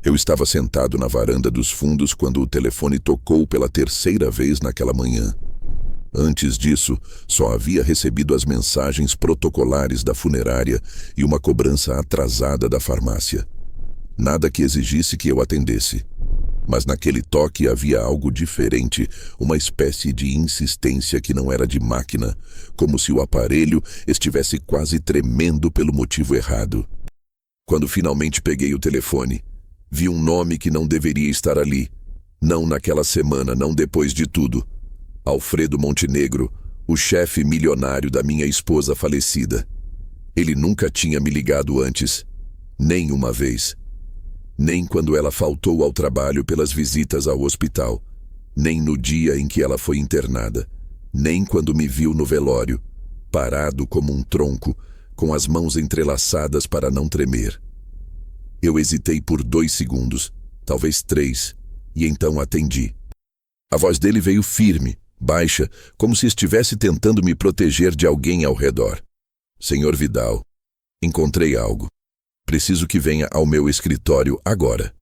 Eu estava sentado na varanda dos fundos quando o telefone tocou pela terceira vez naquela manhã. Antes disso, só havia recebido as mensagens protocolares da funerária e uma cobrança atrasada da farmácia. Nada que exigisse que eu atendesse. Mas naquele toque havia algo diferente, uma espécie de insistência que não era de máquina, como se o aparelho estivesse quase tremendo pelo motivo errado. Quando finalmente peguei o telefone, vi um nome que não deveria estar ali. Não naquela semana, não depois de tudo. Alfredo Montenegro, o chefe milionário da minha esposa falecida. Ele nunca tinha me ligado antes, nem uma vez. Nem quando ela faltou ao trabalho pelas visitas ao hospital, nem no dia em que ela foi internada, nem quando me viu no velório, parado como um tronco, com as mãos entrelaçadas para não tremer. Eu hesitei por 2 segundos, talvez 3, e então atendi. A voz dele veio firme, baixa, como se estivesse tentando me proteger de alguém ao redor. Senhor Vidal, encontrei algo. Preciso que venha ao meu escritório agora.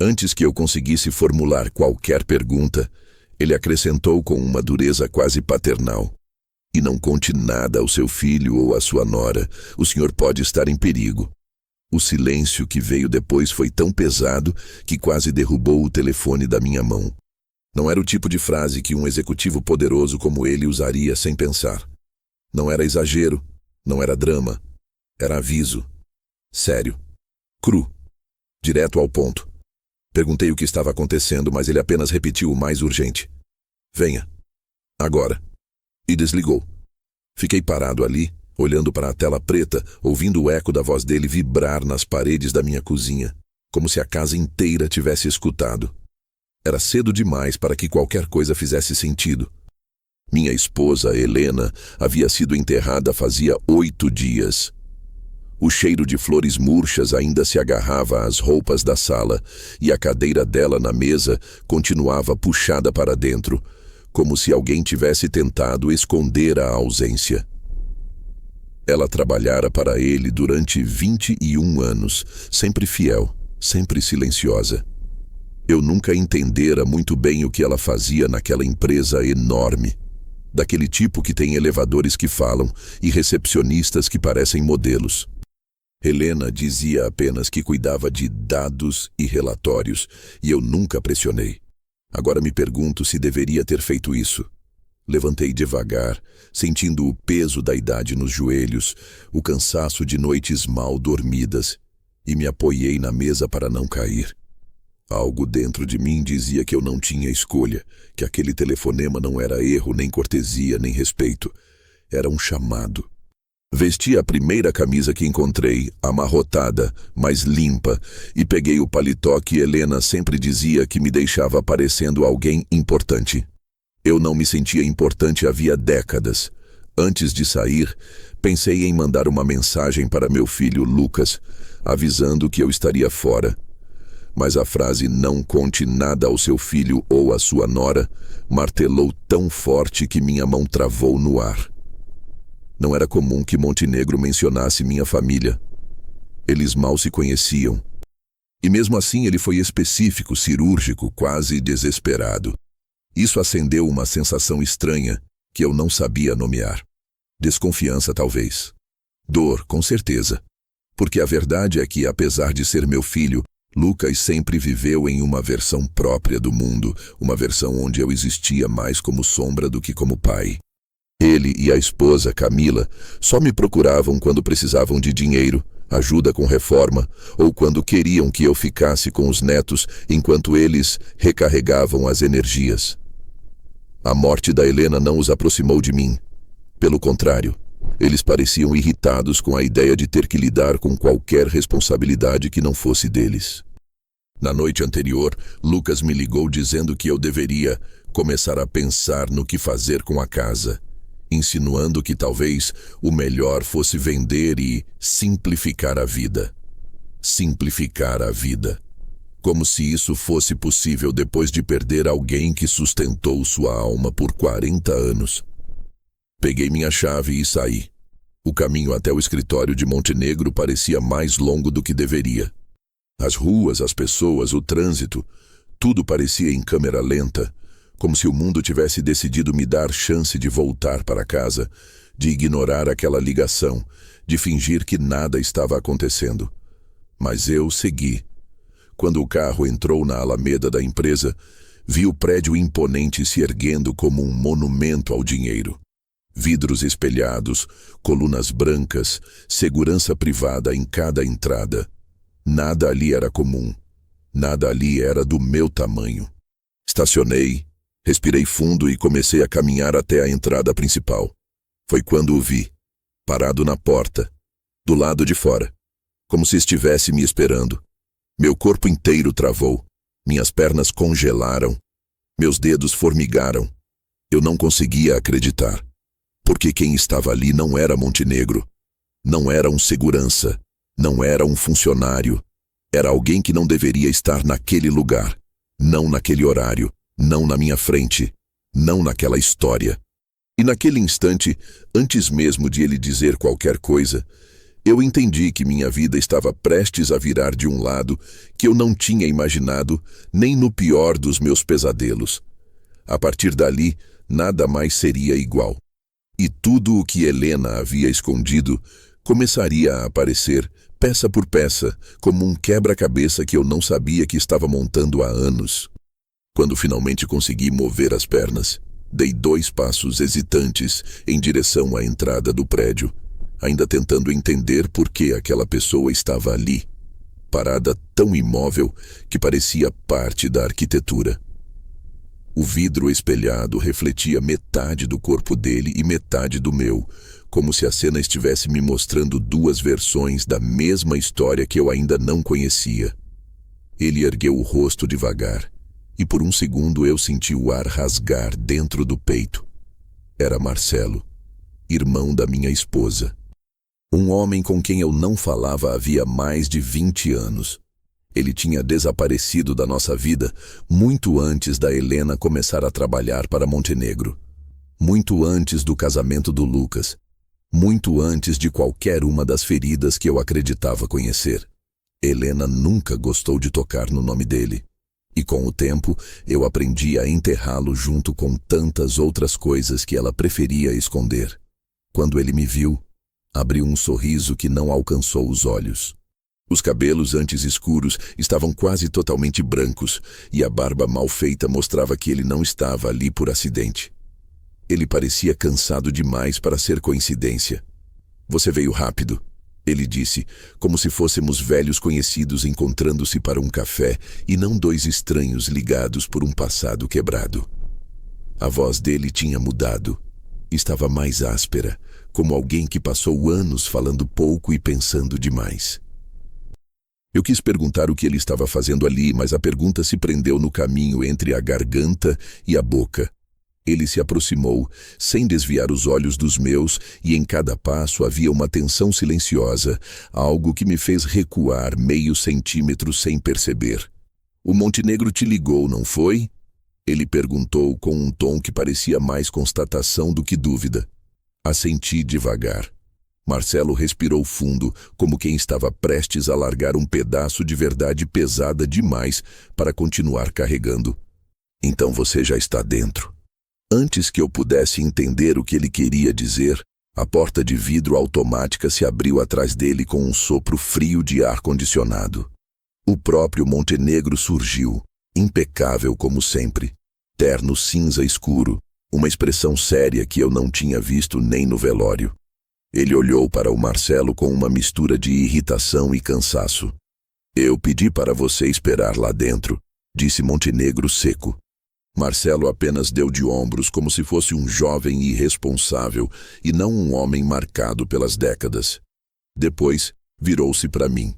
Antes que eu conseguisse formular qualquer pergunta, ele acrescentou com uma dureza quase paternal. E não conte nada ao seu filho ou à sua nora. O senhor pode estar em perigo. O silêncio que veio depois foi tão pesado que quase derrubou o telefone da minha mão. Não era o tipo de frase que um executivo poderoso como ele usaria sem pensar. Não era exagero, não era drama. Era aviso. Sério. Cru. Direto ao ponto. Perguntei o que estava acontecendo, mas ele apenas repetiu o mais urgente. Venha. Agora. E desligou. Fiquei parado ali, olhando para a tela preta, ouvindo o eco da voz dele vibrar nas paredes da minha cozinha, como se a casa inteira tivesse escutado. Era cedo demais para que qualquer coisa fizesse sentido. Minha esposa, Helena, havia sido enterrada fazia 8 dias. O cheiro de flores murchas ainda se agarrava às roupas da sala e a cadeira dela na mesa continuava puxada para dentro, como se alguém tivesse tentado esconder a ausência. Ela trabalhara para ele durante 21 anos, sempre fiel, sempre silenciosa. Eu nunca entendera muito bem o que ela fazia naquela empresa enorme, daquele tipo que tem elevadores que falam e recepcionistas que parecem modelos. Helena dizia apenas que cuidava de dados e relatórios, e eu nunca pressionei. Agora me pergunto se deveria ter feito isso. Levantei devagar, sentindo o peso da idade nos joelhos, o cansaço de noites mal dormidas, e me apoiei na mesa para não cair. Algo dentro de mim dizia que eu não tinha escolha, que aquele telefonema não era erro, nem cortesia, nem respeito. Era um chamado. Vesti a primeira camisa que encontrei, amarrotada, mas limpa, e peguei o paletó que Helena sempre dizia que me deixava parecendo alguém importante. Eu não me sentia importante havia décadas. Antes de sair, pensei em mandar uma mensagem para meu filho Lucas, avisando que eu estaria fora. Mas a frase "não conte nada ao seu filho ou à sua nora" martelou tão forte que minha mão travou no ar. Não era comum que Montenegro mencionasse minha família. Eles mal se conheciam. E mesmo assim ele foi específico, cirúrgico, quase desesperado. Isso acendeu uma sensação estranha que eu não sabia nomear. Desconfiança, talvez. Dor, com certeza. Porque a verdade é que, apesar de ser meu filho, Lucas sempre viveu em uma versão própria do mundo, uma versão onde eu existia mais como sombra do que como pai. Ele e a esposa, Camila, só me procuravam quando precisavam de dinheiro, ajuda com reforma, ou quando queriam que eu ficasse com os netos enquanto eles recarregavam as energias. A morte da Helena não os aproximou de mim. Pelo contrário, eles pareciam irritados com a ideia de ter que lidar com qualquer responsabilidade que não fosse deles. Na noite anterior, Lucas me ligou dizendo que eu deveria começar a pensar no que fazer com a casa, insinuando que talvez o melhor fosse vender e simplificar a vida. Simplificar a vida. Como se isso fosse possível depois de perder alguém que sustentou sua alma por 40 anos. Peguei minha chave e saí. O caminho até o escritório de Montenegro parecia mais longo do que deveria. As ruas, as pessoas, o trânsito, tudo parecia em câmera lenta, como se o mundo tivesse decidido me dar chance de voltar para casa, de ignorar aquela ligação, de fingir que nada estava acontecendo. Mas eu segui. Quando o carro entrou na alameda da empresa, vi o prédio imponente se erguendo como um monumento ao dinheiro. Vidros espelhados, colunas brancas, segurança privada em cada entrada. Nada ali era comum. Nada ali era do meu tamanho. Estacionei, respirei fundo e comecei a caminhar até a entrada principal. Foi quando o vi, parado na porta, do lado de fora, como se estivesse me esperando. Meu corpo inteiro travou, minhas pernas congelaram, meus dedos formigaram. Eu não conseguia acreditar, porque quem estava ali não era Montenegro, não era um segurança, não era um funcionário, era alguém que não deveria estar naquele lugar, não naquele horário, não na minha frente, não naquela história. E naquele instante, antes mesmo de ele dizer qualquer coisa, eu entendi que minha vida estava prestes a virar de um lado que eu não tinha imaginado nem no pior dos meus pesadelos. A partir dali, nada mais seria igual. E tudo o que Helena havia escondido começaria a aparecer, peça por peça, como um quebra-cabeça que eu não sabia que estava montando há anos. Quando finalmente consegui mover as pernas, dei 2 passos hesitantes em direção à entrada do prédio, ainda tentando entender por que aquela pessoa estava ali, parada tão imóvel que parecia parte da arquitetura. O vidro espelhado refletia metade do corpo dele e metade do meu, como se a cena estivesse me mostrando 2 versões da mesma história que eu ainda não conhecia. Ele ergueu o rosto devagar, e por um segundo eu senti o ar rasgar dentro do peito. Era Marcelo, irmão da minha esposa. Um homem com quem eu não falava havia mais de 20 anos. Ele tinha desaparecido da nossa vida muito antes da Helena começar a trabalhar para Montenegro. Muito antes do casamento do Lucas. Muito antes de qualquer uma das feridas que eu acreditava conhecer. Helena nunca gostou de tocar no nome dele. E com o tempo, eu aprendi a enterrá-lo junto com tantas outras coisas que ela preferia esconder. Quando ele me viu, abriu um sorriso que não alcançou os olhos. Os cabelos antes escuros estavam quase totalmente brancos e a barba mal feita mostrava que ele não estava ali por acidente. Ele parecia cansado demais para ser coincidência. "Você veio rápido", ele disse, como se fôssemos velhos conhecidos encontrando-se para um café e não 2 estranhos ligados por um passado quebrado. A voz dele tinha mudado. Estava mais áspera, como alguém que passou anos falando pouco e pensando demais. Eu quis perguntar o que ele estava fazendo ali, mas a pergunta se prendeu no caminho entre a garganta e a boca. Ele se aproximou, sem desviar os olhos dos meus, e em cada passo havia uma tensão silenciosa, algo que me fez recuar meio centímetro sem perceber. "O Montenegro te ligou, não foi?" Ele perguntou com um tom que parecia mais constatação do que dúvida. Assenti devagar. Marcelo respirou fundo, como quem estava prestes a largar um pedaço de verdade pesada demais para continuar carregando. "Então você já está dentro." Antes que eu pudesse entender o que ele queria dizer, a porta de vidro automática se abriu atrás dele com um sopro frio de ar-condicionado. O próprio Montenegro surgiu, impecável como sempre, terno cinza escuro, uma expressão séria que eu não tinha visto nem no velório. Ele olhou para o Marcelo com uma mistura de irritação e cansaço. "Eu pedi para você esperar lá dentro", disse Montenegro seco. Marcelo apenas deu de ombros como se fosse um jovem irresponsável e não um homem marcado pelas décadas. Depois, virou-se para mim.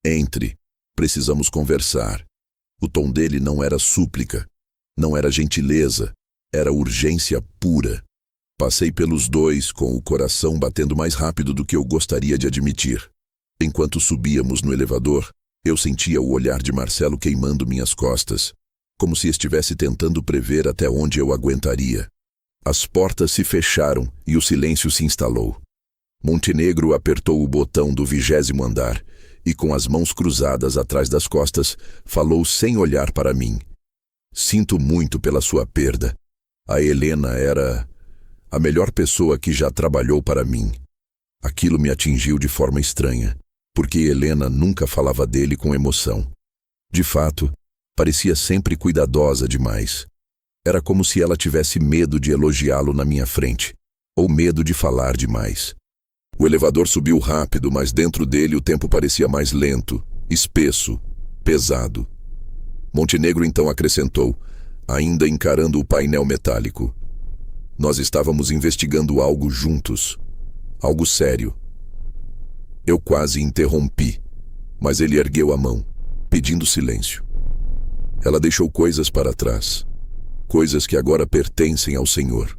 "Entre. Precisamos conversar." O tom dele não era súplica, não era gentileza, era urgência pura. Passei pelos 2 com o coração batendo mais rápido do que eu gostaria de admitir. Enquanto subíamos no elevador, eu sentia o olhar de Marcelo queimando minhas costas, como se estivesse tentando prever até onde eu aguentaria. As portas se fecharam e o silêncio se instalou. Montenegro apertou o botão do 20º andar e, com as mãos cruzadas atrás das costas, falou sem olhar para mim. Sinto muito pela sua perda. A Helena era a melhor pessoa que já trabalhou para mim. Aquilo me atingiu de forma estranha, porque Helena nunca falava dele com emoção. De fato, parecia sempre cuidadosa demais. Era como se ela tivesse medo de elogiá-lo na minha frente, ou medo de falar demais. O elevador subiu rápido, mas dentro dele o tempo parecia mais lento, espesso, pesado. Montenegro então acrescentou, ainda encarando o painel metálico. Nós estávamos investigando algo juntos. Algo sério. Eu quase interrompi, mas ele ergueu a mão, pedindo silêncio. Ela deixou coisas para trás, coisas que agora pertencem ao Senhor.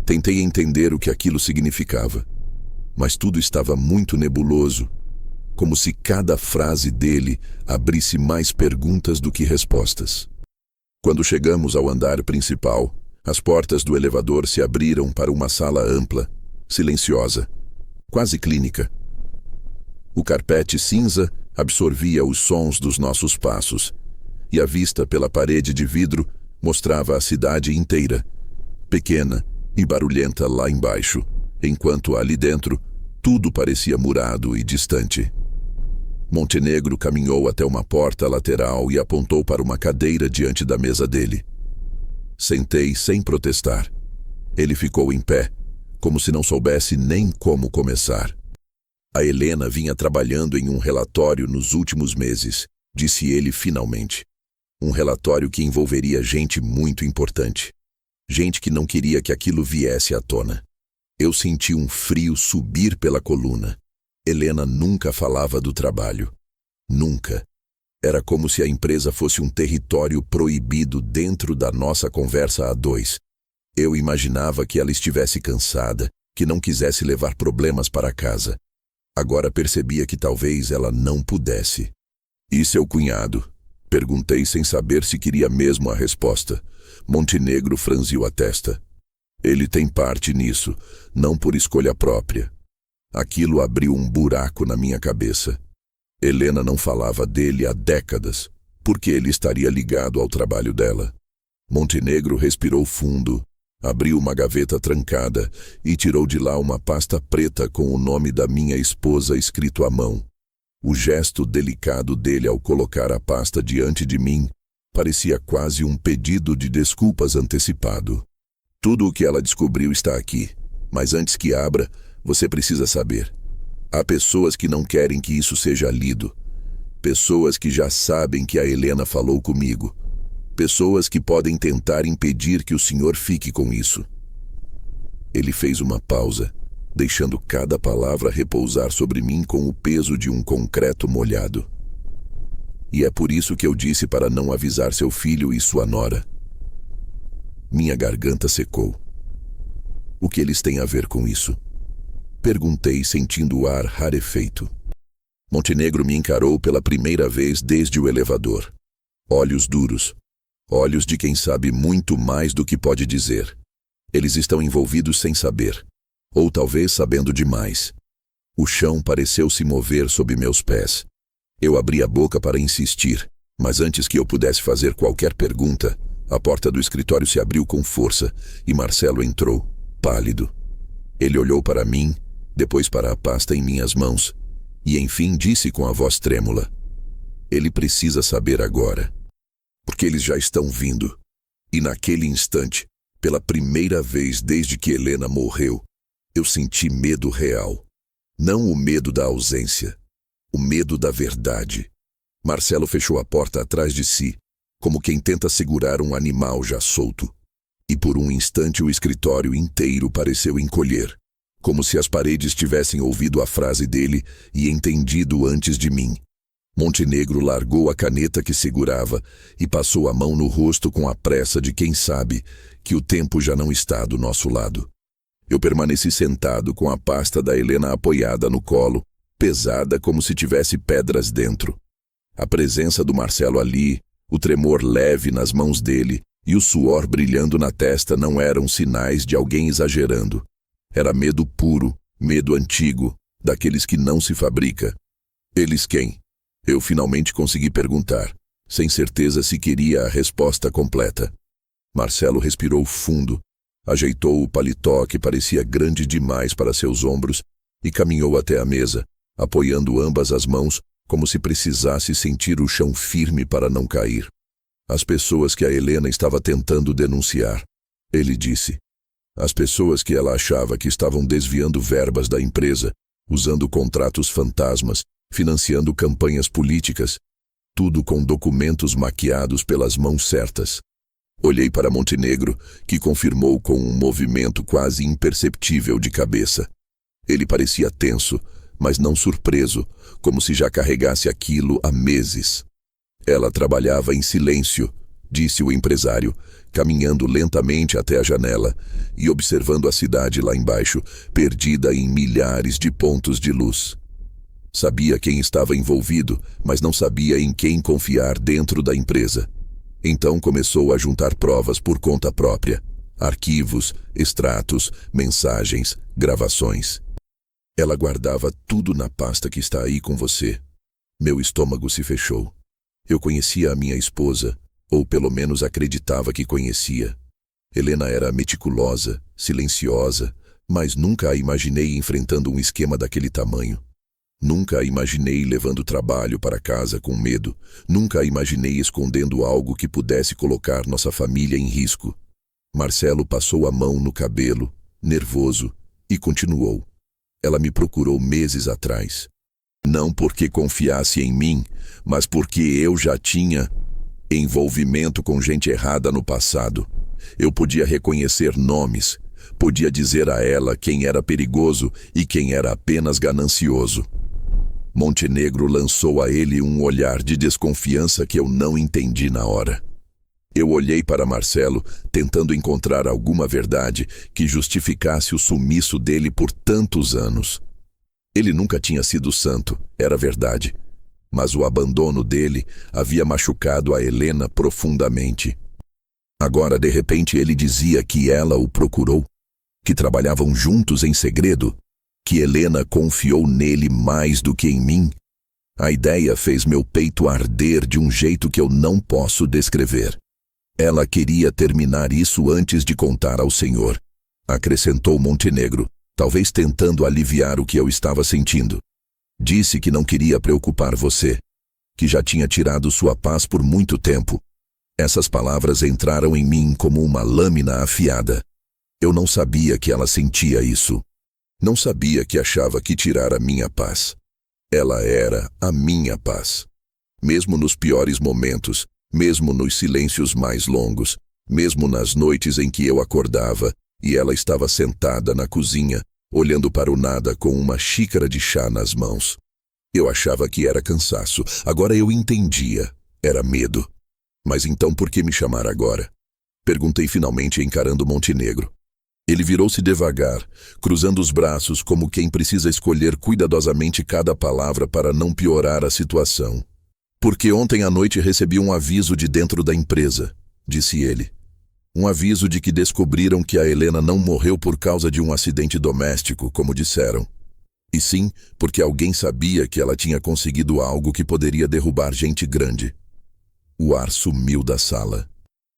Tentei entender o que aquilo significava, mas tudo estava muito nebuloso, como se cada frase dele abrisse mais perguntas do que respostas. Quando chegamos ao andar principal, as portas do elevador se abriram para uma sala ampla, silenciosa, quase clínica. O carpete cinza absorvia os sons dos nossos passos, e a vista pela parede de vidro mostrava a cidade inteira, pequena e barulhenta lá embaixo, enquanto ali dentro tudo parecia murado e distante. Montenegro caminhou até uma porta lateral e apontou para uma cadeira diante da mesa dele. Sentei sem protestar. Ele ficou em pé, como se não soubesse nem como começar. A Helena vinha trabalhando em um relatório nos últimos meses, disse ele finalmente. Um relatório que envolveria gente muito importante. Gente que não queria que aquilo viesse à tona. Eu senti um frio subir pela coluna. Helena nunca falava do trabalho. Nunca. Era como se a empresa fosse um território proibido dentro da nossa conversa a dois. Eu imaginava que ela estivesse cansada, que não quisesse levar problemas para casa. Agora percebia que talvez ela não pudesse. E seu cunhado? Perguntei sem saber se queria mesmo a resposta. Montenegro franziu a testa. Ele tem parte nisso, não por escolha própria. Aquilo abriu um buraco na minha cabeça. Helena não falava dele há décadas, porque ele estaria ligado ao trabalho dela. Montenegro respirou fundo, abriu uma gaveta trancada e tirou de lá uma pasta preta com o nome da minha esposa escrito à mão. O gesto delicado dele ao colocar a pasta diante de mim parecia quase um pedido de desculpas antecipado. Tudo o que ela descobriu está aqui, mas antes que abra, você precisa saber. Há pessoas que não querem que isso seja lido. Pessoas que já sabem que a Helena falou comigo. Pessoas que podem tentar impedir que o senhor fique com isso. Ele fez uma pausa, deixando cada palavra repousar sobre mim com o peso de um concreto molhado. E é por isso que eu disse para não avisar seu filho e sua nora. Minha garganta secou. O que eles têm a ver com isso? Perguntei, sentindo o ar rarefeito. Montenegro me encarou pela primeira vez desde o elevador. Olhos duros. Olhos de quem sabe muito mais do que pode dizer. Eles estão envolvidos sem saber. Ou talvez sabendo demais. O chão pareceu se mover sob meus pés. Eu abri a boca para insistir, mas antes que eu pudesse fazer qualquer pergunta, a porta do escritório se abriu com força e Marcelo entrou, pálido. Ele olhou para mim, depois para a pasta em minhas mãos, e enfim disse com a voz trêmula: ele precisa saber agora, porque eles já estão vindo. E naquele instante, pela primeira vez desde que Helena morreu, eu senti medo real. Não o medo da ausência, o medo da verdade. Marcelo fechou a porta atrás de si, como quem tenta segurar um animal já solto. E por um instante o escritório inteiro pareceu encolher, como se as paredes tivessem ouvido a frase dele e entendido antes de mim. Montenegro largou a caneta que segurava e passou a mão no rosto com a pressa de quem sabe que o tempo já não está do nosso lado. Eu permaneci sentado com a pasta da Helena apoiada no colo, pesada como se tivesse pedras dentro. A presença do Marcelo ali, o tremor leve nas mãos dele e o suor brilhando na testa não eram sinais de alguém exagerando. Era medo puro, medo antigo, daqueles que não se fabrica. Eles quem? Eu finalmente consegui perguntar, sem certeza se queria a resposta completa. Marcelo respirou fundo, ajeitou o paletó que parecia grande demais para seus ombros e caminhou até a mesa, apoiando ambas as mãos como se precisasse sentir o chão firme para não cair. As pessoas que a Helena estava tentando denunciar, ele disse. As pessoas que ela achava que estavam desviando verbas da empresa, usando contratos fantasmas, financiando campanhas políticas, tudo com documentos maquiados pelas mãos certas. Olhei para Montenegro, que confirmou com um movimento quase imperceptível de cabeça. Ele parecia tenso, mas não surpreso, como se já carregasse aquilo há meses. Ela trabalhava em silêncio, disse o empresário, caminhando lentamente até a janela e observando a cidade lá embaixo, perdida em milhares de pontos de luz. Sabia quem estava envolvido, mas não sabia em quem confiar dentro da empresa. Então começou a juntar provas por conta própria. Arquivos, extratos, mensagens, gravações. Ela guardava tudo na pasta que está aí com você. Meu estômago se fechou. Eu conhecia a minha esposa, ou pelo menos acreditava que conhecia. Helena era meticulosa, silenciosa, mas nunca a imaginei enfrentando um esquema daquele tamanho. Nunca a imaginei levando trabalho para casa com medo. Nunca a imaginei escondendo algo que pudesse colocar nossa família em risco. Marcelo passou a mão no cabelo, nervoso, e continuou. Ela me procurou meses atrás. Não porque confiasse em mim, mas porque eu já tinha envolvimento com gente errada no passado. Eu podia reconhecer nomes, podia dizer a ela quem era perigoso e quem era apenas ganancioso. Montenegro lançou a ele um olhar de desconfiança que eu não entendi na hora. Eu olhei para Marcelo, tentando encontrar alguma verdade que justificasse o sumiço dele por tantos anos. Ele nunca tinha sido santo, era verdade. Mas o abandono dele havia machucado a Helena profundamente. Agora, de repente, ele dizia que ela o procurou, que trabalhavam juntos em segredo, que Helena confiou nele mais do que em mim. A ideia fez meu peito arder de um jeito que eu não posso descrever. Ela queria terminar isso antes de contar ao senhor, acrescentou Montenegro, talvez tentando aliviar o que eu estava sentindo. Disse que não queria preocupar você, que já tinha tirado sua paz por muito tempo. Essas palavras entraram em mim como uma lâmina afiada. Eu não sabia que ela sentia isso. Não sabia que achava que tirar a minha paz. Ela era a minha paz. Mesmo nos piores momentos, mesmo nos silêncios mais longos, mesmo nas noites em que eu acordava e ela estava sentada na cozinha, olhando para o nada com uma xícara de chá nas mãos. Eu achava que era cansaço, agora eu entendia, era medo. Mas então por que me chamar agora? Perguntei finalmente encarando Montenegro. Ele virou-se devagar, cruzando os braços como quem precisa escolher cuidadosamente cada palavra para não piorar a situação. Porque ontem à noite recebi um aviso de dentro da empresa, disse ele. Um aviso de que descobriram que a Helena não morreu por causa de um acidente doméstico, como disseram. E sim, porque alguém sabia que ela tinha conseguido algo que poderia derrubar gente grande. O ar sumiu da sala.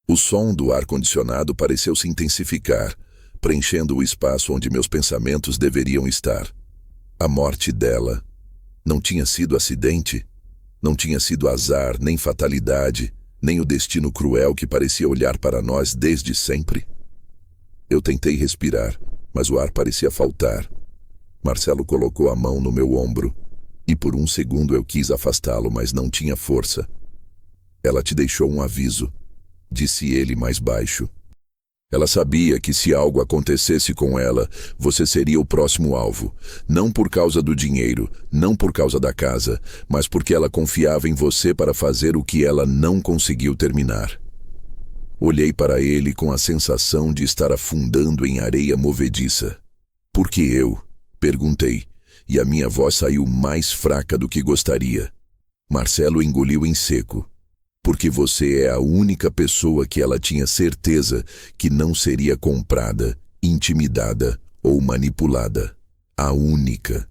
O som do ar-condicionado pareceu se intensificar, preenchendo o espaço onde meus pensamentos deveriam estar. A morte dela não tinha sido acidente, não tinha sido azar, nem fatalidade, nem o destino cruel que parecia olhar para nós desde sempre. Eu tentei respirar, mas o ar parecia faltar. Marcelo colocou a mão no meu ombro, e por um segundo eu quis afastá-lo, mas não tinha força. Ela te deixou um aviso, disse ele mais baixo. Ela sabia que se algo acontecesse com ela, você seria o próximo alvo. Não por causa do dinheiro, não por causa da casa, mas porque ela confiava em você para fazer o que ela não conseguiu terminar. Olhei para ele com a sensação de estar afundando em areia movediça. Por que eu? Perguntei, e a minha voz saiu mais fraca do que gostaria. Marcelo engoliu em seco. Porque você é a única pessoa que ela tinha certeza que não seria comprada, intimidada ou manipulada. A única.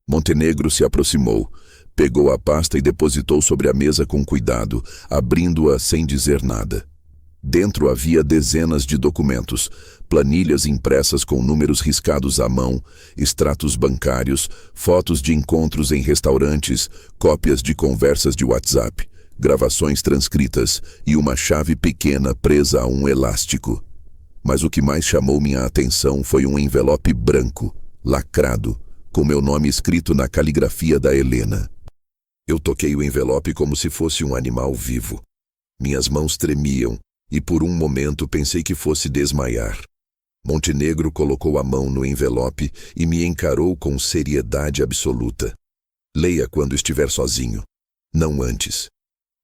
Montenegro se aproximou, Pegou a pasta e depositou sobre a mesa com cuidado, abrindo-a sem dizer nada. Dentro havia dezenas de documentos, planilhas impressas com números riscados à mão, extratos bancários, fotos de encontros em restaurantes, cópias de conversas de WhatsApp, gravações transcritas e uma chave pequena presa a um elástico. Mas o que mais chamou minha atenção foi um envelope branco, lacrado, com meu nome escrito na caligrafia da Helena. Eu toquei o envelope como se fosse um animal vivo. Minhas mãos tremiam e por um momento pensei que fosse desmaiar. Montenegro colocou a mão no envelope e me encarou com seriedade absoluta. Leia quando estiver sozinho, não antes.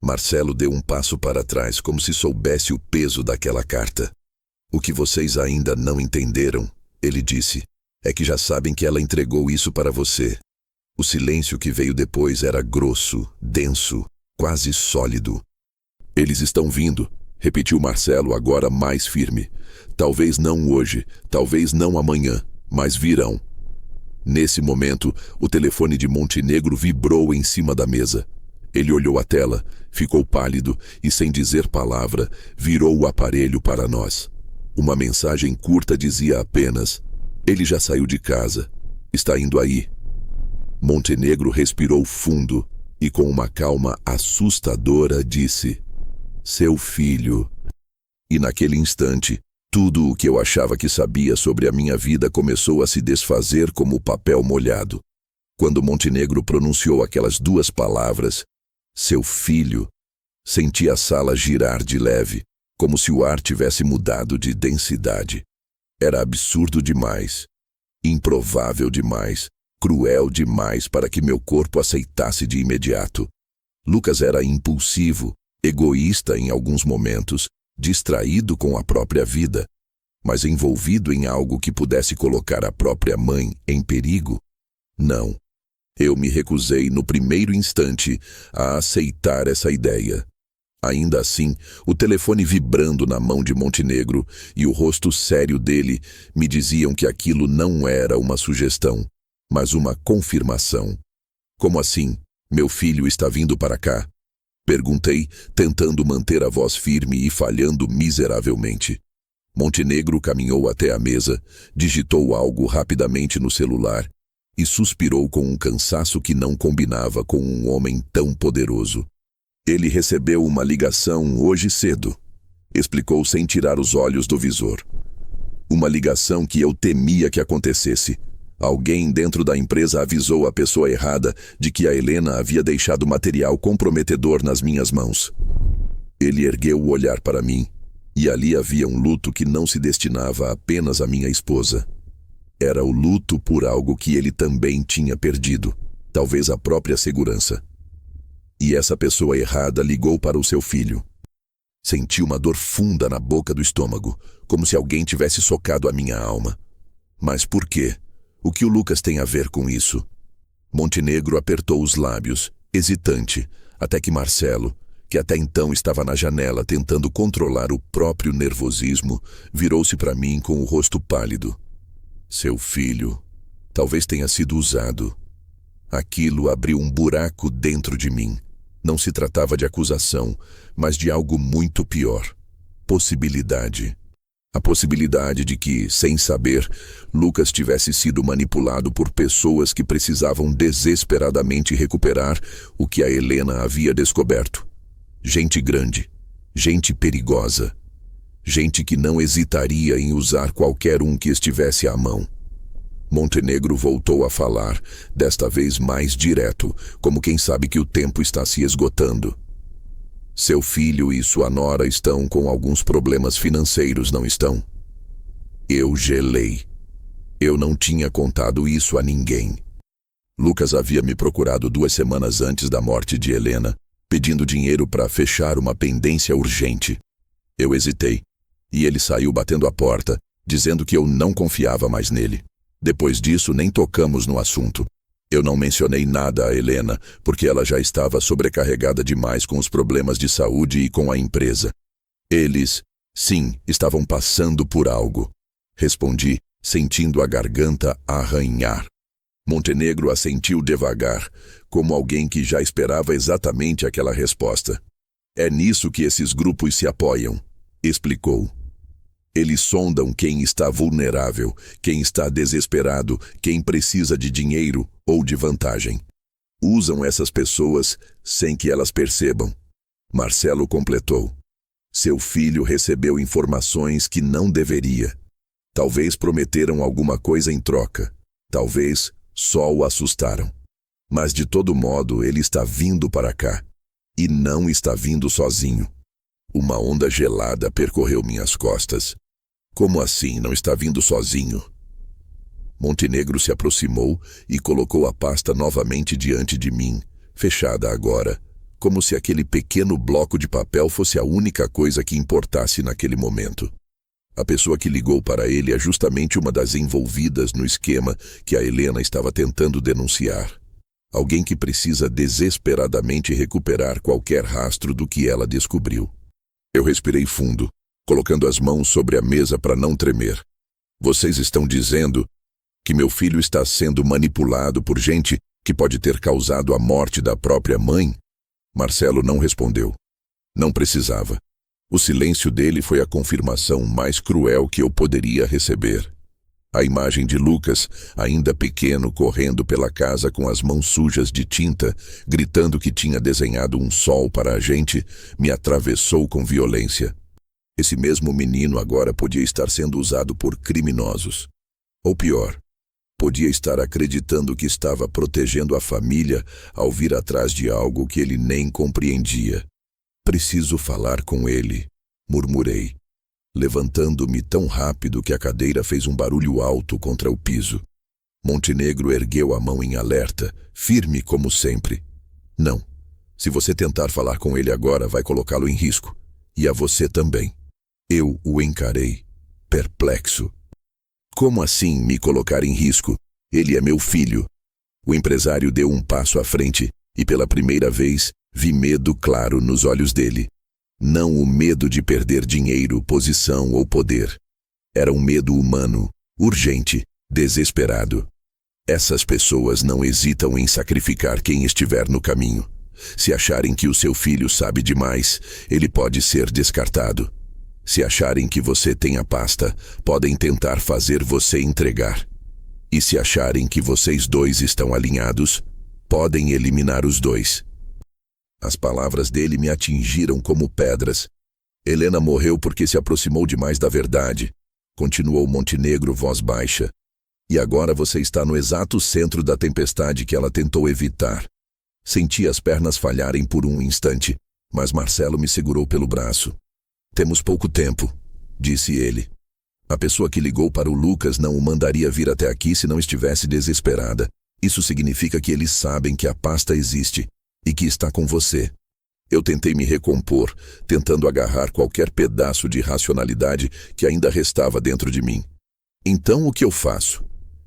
Marcelo deu um passo para trás como se soubesse o peso daquela carta. O que vocês ainda não entenderam, ele disse, é que já sabem que ela entregou isso para você. O silêncio que veio depois era grosso, denso, quase sólido. Eles estão vindo, repetiu Marcelo agora mais firme. Talvez não hoje, talvez não amanhã, mas virão. Nesse momento, o telefone de Montenegro vibrou em cima da mesa. Ele olhou a tela, ficou pálido e, sem dizer palavra, virou o aparelho para nós. Uma mensagem curta dizia apenas: ele já saiu de casa. Está indo aí. Montenegro respirou fundo e, com uma calma assustadora, disse: seu filho. E naquele instante, tudo o que eu achava que sabia sobre a minha vida começou a se desfazer como papel molhado. Quando Montenegro pronunciou aquelas duas palavras, seu filho, senti a sala girar de leve, como se o ar tivesse mudado de densidade. Era absurdo demais, improvável demais, cruel demais para que meu corpo aceitasse de imediato. Lucas era impulsivo, egoísta em alguns momentos, distraído com a própria vida, mas envolvido em algo que pudesse colocar a própria mãe em perigo? Não. Eu me recusei no primeiro instante a aceitar essa ideia. Ainda assim, o telefone vibrando na mão de Montenegro e o rosto sério dele me diziam que aquilo não era uma sugestão, mas uma confirmação. Como assim? Meu filho está vindo para cá? Perguntei, tentando manter a voz firme e falhando miseravelmente. Montenegro caminhou até a mesa, digitou algo rapidamente no celular e suspirou com um cansaço que não combinava com um homem tão poderoso. Ele recebeu uma ligação hoje cedo, explicou sem tirar os olhos do visor. Uma ligação que eu temia que acontecesse. Alguém dentro da empresa avisou a pessoa errada de que a Helena havia deixado material comprometedor nas minhas mãos. Ele ergueu o olhar para mim, e ali havia um luto que não se destinava apenas à minha esposa. Era o luto por algo que ele também tinha perdido, talvez a própria segurança. E essa pessoa errada ligou para o seu filho. Senti uma dor funda na boca do estômago, como se alguém tivesse socado a minha alma. Mas por quê? O que o Lucas tem a ver com isso? Montenegro apertou os lábios, hesitante, até que Marcelo, que até então estava na janela tentando controlar o próprio nervosismo, virou-se para mim com o rosto pálido. Seu filho talvez tenha sido usado. Aquilo abriu um buraco dentro de mim. Não se tratava de acusação, mas de algo muito pior. Possibilidade. A possibilidade de que, sem saber, Lucas tivesse sido manipulado por pessoas que precisavam desesperadamente recuperar o que a Helena havia descoberto. Gente grande, gente perigosa, gente que não hesitaria em usar qualquer um que estivesse à mão. Montenegro voltou a falar, desta vez mais direto, como quem sabe que o tempo está se esgotando. Seu filho e sua nora estão com alguns problemas financeiros, não estão? Eu gelei. Eu não tinha contado isso a ninguém. Lucas havia me procurado 2 semanas antes da morte de Helena, pedindo dinheiro para fechar uma pendência urgente. Eu hesitei, e ele saiu batendo a porta, dizendo que eu não confiava mais nele. Depois disso, nem tocamos no assunto. Eu não mencionei nada a Helena, porque ela já estava sobrecarregada demais com os problemas de saúde e com a empresa. Eles, sim, estavam passando por algo. Respondi, sentindo a garganta arranhar. Montenegro assentiu devagar, como alguém que já esperava exatamente aquela resposta. É nisso que esses grupos se apoiam, explicou. Eles sondam quem está vulnerável, quem está desesperado, quem precisa de dinheiro ou de vantagem. Usam essas pessoas sem que elas percebam. Marcelo completou. Seu filho recebeu informações que não deveria. Talvez prometeram alguma coisa em troca. Talvez só o assustaram. Mas de todo modo ele está vindo para cá. E não está vindo sozinho. Uma onda gelada percorreu minhas costas. Como assim não está vindo sozinho? Montenegro se aproximou e colocou a pasta novamente diante de mim, fechada agora, como se aquele pequeno bloco de papel fosse a única coisa que importasse naquele momento. A pessoa que ligou para ele é justamente uma das envolvidas no esquema que a Helena estava tentando denunciar. Alguém que precisa desesperadamente recuperar qualquer rastro do que ela descobriu. Eu respirei fundo, colocando as mãos sobre a mesa para não tremer. Vocês estão dizendo que meu filho está sendo manipulado por gente que pode ter causado a morte da própria mãe? Marcelo não respondeu. Não precisava. O silêncio dele foi a confirmação mais cruel que eu poderia receber. A imagem de Lucas, ainda pequeno, correndo pela casa com as mãos sujas de tinta, gritando que tinha desenhado um sol para a gente, me atravessou com violência. Esse mesmo menino agora podia estar sendo usado por criminosos. Ou pior, podia estar acreditando que estava protegendo a família ao vir atrás de algo que ele nem compreendia. Preciso falar com ele, murmurei, levantando-me tão rápido que a cadeira fez um barulho alto contra o piso. Montenegro ergueu a mão em alerta, firme como sempre. Não. Se você tentar falar com ele agora, vai colocá-lo em risco. E a você também. Eu o encarei, perplexo. Como assim me colocar em risco? Ele é meu filho. O empresário deu um passo à frente e pela primeira vez vi medo claro nos olhos dele. Não o medo de perder dinheiro, posição ou poder. Era um medo humano, urgente, desesperado. Essas pessoas não hesitam em sacrificar quem estiver no caminho. Se acharem que o seu filho sabe demais, ele pode ser descartado. Se acharem que você tem a pasta, podem tentar fazer você entregar. E se acharem que vocês dois estão alinhados, podem eliminar os dois. As palavras dele me atingiram como pedras. Helena morreu porque se aproximou demais da verdade, continuou Montenegro, voz baixa. E agora você está no exato centro da tempestade que ela tentou evitar. Senti as pernas falharem por um instante, mas Marcelo me segurou pelo braço. Temos pouco tempo, disse ele. A pessoa que ligou para o Lucas não o mandaria vir até aqui se não estivesse desesperada. Isso significa que eles sabem que a pasta existe e que está com você. Eu tentei me recompor, tentando agarrar qualquer pedaço de racionalidade que ainda restava dentro de mim. Então o que eu faço?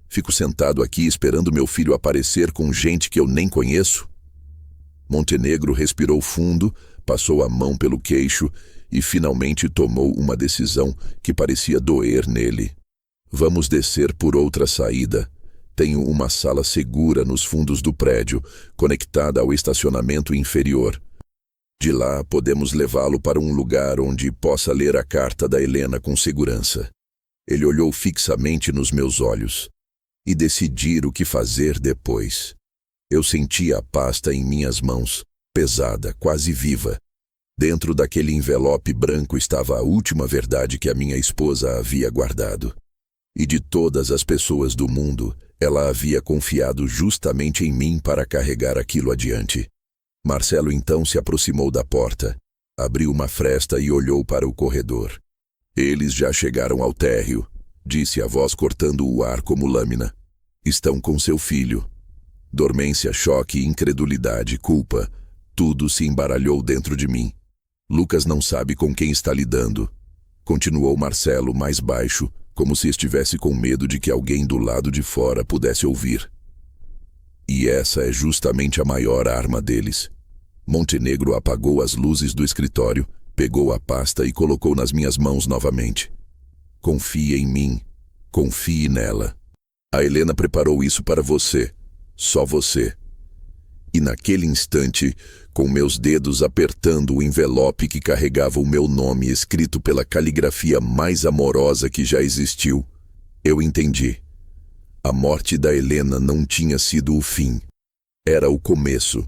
Fico sentado aqui esperando meu filho aparecer com gente que eu nem conheço? Montenegro respirou fundo, passou a mão pelo queixo e finalmente tomou uma decisão que parecia doer nele. Vamos descer por outra saída. Tenho uma sala segura nos fundos do prédio, conectada ao estacionamento inferior. De lá, podemos levá-lo para um lugar onde possa ler a carta da Helena com segurança. Ele olhou fixamente nos meus olhos. E decidir o que fazer depois. Eu sentia a pasta em minhas mãos, pesada, quase viva. Dentro daquele envelope branco estava a última verdade que a minha esposa havia guardado. E de todas as pessoas do mundo, ela havia confiado justamente em mim para carregar aquilo adiante. Marcelo então se aproximou da porta, abriu uma fresta e olhou para o corredor. Eles já chegaram ao térreo, disse a voz cortando o ar como lâmina. Estão com seu filho. Dormência, choque, incredulidade, culpa. Tudo se embaralhou dentro de mim. Lucas não sabe com quem está lidando. Continuou Marcelo mais baixo, como se estivesse com medo de que alguém do lado de fora pudesse ouvir. E essa é justamente a maior arma deles. Montenegro apagou as luzes do escritório, pegou a pasta e colocou nas minhas mãos novamente. Confie em mim. Confie nela. A Helena preparou isso para você. Só você. E naquele instante, com meus dedos apertando o envelope que carregava o meu nome escrito pela caligrafia mais amorosa que já existiu, eu entendi. A morte da Helena não tinha sido o fim. Era o começo.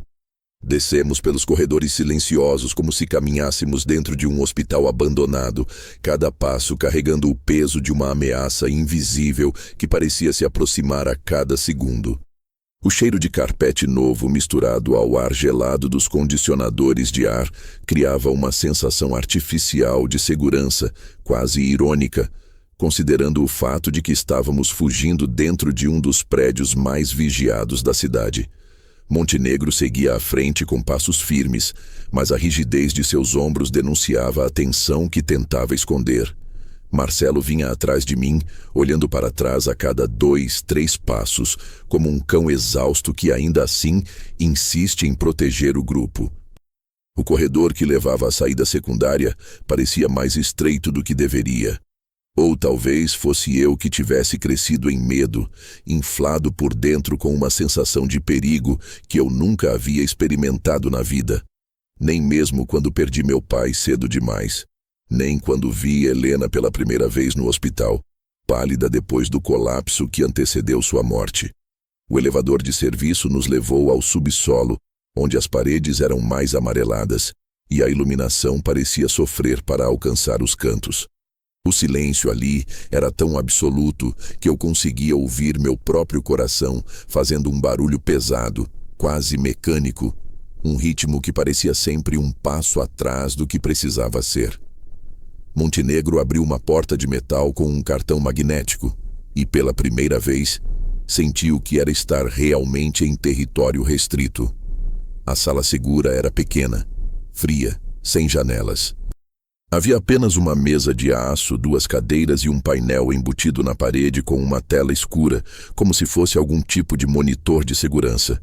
Descemos pelos corredores silenciosos como se caminhássemos dentro de um hospital abandonado, cada passo carregando o peso de uma ameaça invisível que parecia se aproximar a cada segundo. O cheiro de carpete novo misturado ao ar gelado dos condicionadores de ar criava uma sensação artificial de segurança, quase irônica, considerando o fato de que estávamos fugindo dentro de um dos prédios mais vigiados da cidade. Montenegro seguia à frente com passos firmes, mas a rigidez de seus ombros denunciava a tensão que tentava esconder. Marcelo vinha atrás de mim, olhando para trás a cada 2, 3 passos, como um cão exausto que ainda assim insiste em proteger o grupo. O corredor que levava à saída secundária parecia mais estreito do que deveria. Ou talvez fosse eu que tivesse crescido em medo, inflado por dentro com uma sensação de perigo que eu nunca havia experimentado na vida. Nem mesmo quando perdi meu pai cedo demais. Nem quando vi Helena pela primeira vez no hospital, pálida depois do colapso que antecedeu sua morte. O elevador de serviço nos levou ao subsolo, onde as paredes eram mais amareladas e a iluminação parecia sofrer para alcançar os cantos. O silêncio ali era tão absoluto que eu conseguia ouvir meu próprio coração fazendo um barulho pesado, quase mecânico, um ritmo que parecia sempre um passo atrás do que precisava ser. Montenegro abriu uma porta de metal com um cartão magnético e, pela primeira vez, senti o que era estar realmente em território restrito. A sala segura era pequena, fria, sem janelas. Havia apenas uma mesa de aço, 2 cadeiras e um painel embutido na parede com uma tela escura, como se fosse algum tipo de monitor de segurança.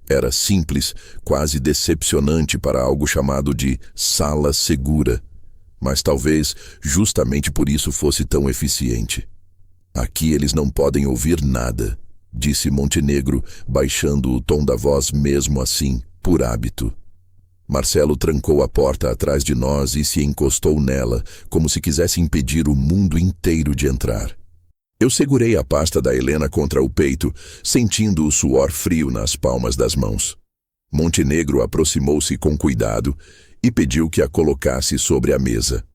Era simples, quase decepcionante para algo chamado de sala segura. Mas talvez justamente por isso fosse tão eficiente. Aqui eles não podem ouvir nada, disse Montenegro, baixando o tom da voz mesmo assim, por hábito. Marcelo trancou a porta atrás de nós e se encostou nela, como se quisesse impedir o mundo inteiro de entrar. Eu segurei a pasta da Helena contra o peito, sentindo o suor frio nas palmas das mãos. Montenegro aproximou-se com cuidado e pediu que a colocasse sobre a mesa.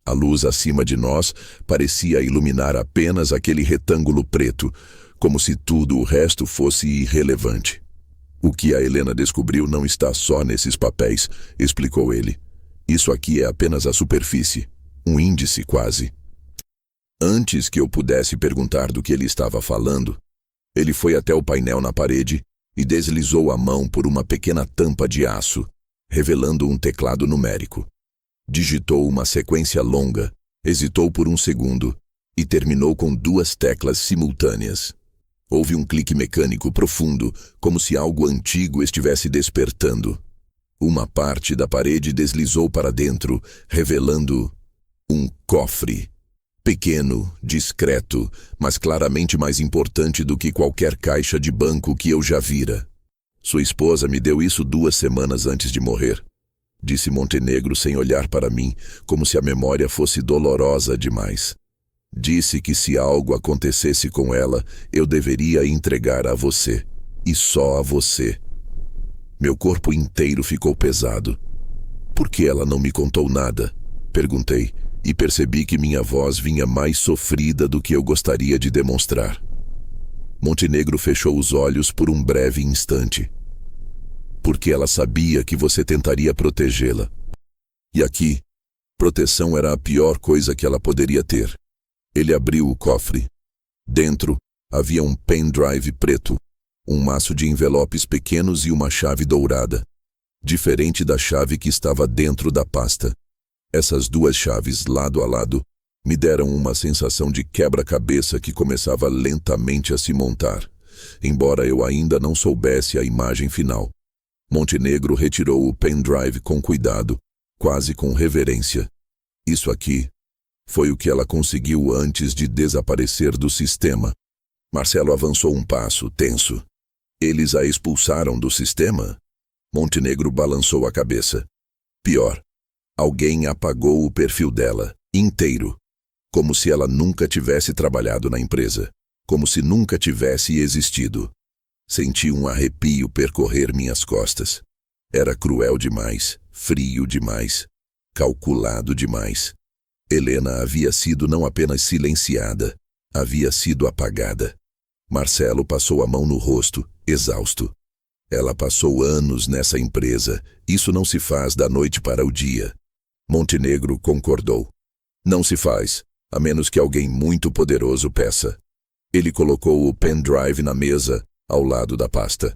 A luz acima de nós parecia iluminar apenas aquele retângulo preto, como se tudo o resto fosse irrelevante. O que a Helena descobriu não está só nesses papéis, explicou ele. Isso aqui é apenas a superfície, um índice quase. Antes que eu pudesse perguntar do que ele estava falando, ele foi até o painel na parede e deslizou a mão por uma pequena tampa de aço, revelando um teclado numérico. Digitou uma sequência longa, hesitou por um segundo e terminou com 2 teclas simultâneas. Houve um clique mecânico profundo, como se algo antigo estivesse despertando. Uma parte da parede deslizou para dentro, revelando um cofre. Pequeno, discreto, mas claramente mais importante do que qualquer caixa de banco que eu já vira. Sua esposa me deu isso 2 semanas antes de morrer, disse Montenegro sem olhar para mim, como se a memória fosse dolorosa demais. Disse que se algo acontecesse com ela, eu deveria entregar a você, e só a você. Meu corpo inteiro ficou pesado. Por que ela não me contou nada? Perguntei, e percebi que minha voz vinha mais sofrida do que eu gostaria de demonstrar. Montenegro fechou os olhos por um breve instante. Porque ela sabia que você tentaria protegê-la. E aqui, proteção era a pior coisa que ela poderia ter. Ele abriu o cofre. Dentro, havia um pendrive preto, um maço de envelopes pequenos e uma chave dourada, diferente da chave que estava dentro da pasta. Essas 2 chaves, lado a lado, me deram uma sensação de quebra-cabeça que começava lentamente a se montar, embora eu ainda não soubesse a imagem final. Montenegro retirou o pendrive com cuidado, quase com reverência. Isso aqui foi o que ela conseguiu antes de desaparecer do sistema. Marcelo avançou um passo, tenso. Eles a expulsaram do sistema? Montenegro balançou a cabeça. Pior. Alguém apagou o perfil dela, inteiro. Como se ela nunca tivesse trabalhado na empresa. Como se nunca tivesse existido. Senti um arrepio percorrer minhas costas. Era cruel demais, frio demais, calculado demais. Helena havia sido não apenas silenciada, havia sido apagada. Marcelo passou a mão no rosto, exausto. Ela passou anos nessa empresa. Isso não se faz da noite para o dia. Montenegro concordou. Não se faz, a menos que alguém muito poderoso peça. Ele colocou o pendrive na mesa, ao lado da pasta.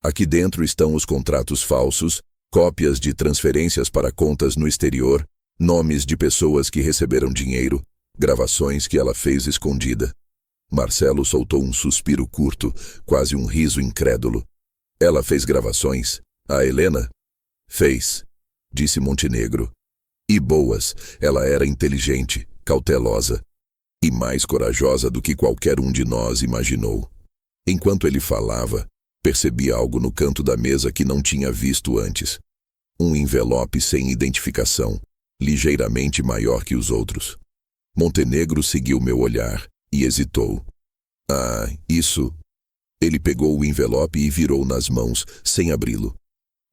Aqui dentro estão os contratos falsos, cópias de transferências para contas no exterior, nomes de pessoas que receberam dinheiro, gravações que ela fez escondida. Marcelo soltou um suspiro curto, quase um riso incrédulo. Ela fez gravações? A Helena? Fez, disse Montenegro. E boas, ela era inteligente, cautelosa e mais corajosa do que qualquer um de nós imaginou. Enquanto ele falava, percebi algo no canto da mesa que não tinha visto antes. Um envelope sem identificação, ligeiramente maior que os outros. Montenegro seguiu meu olhar e hesitou. Ah, isso... Ele pegou o envelope e virou nas mãos, sem abri-lo.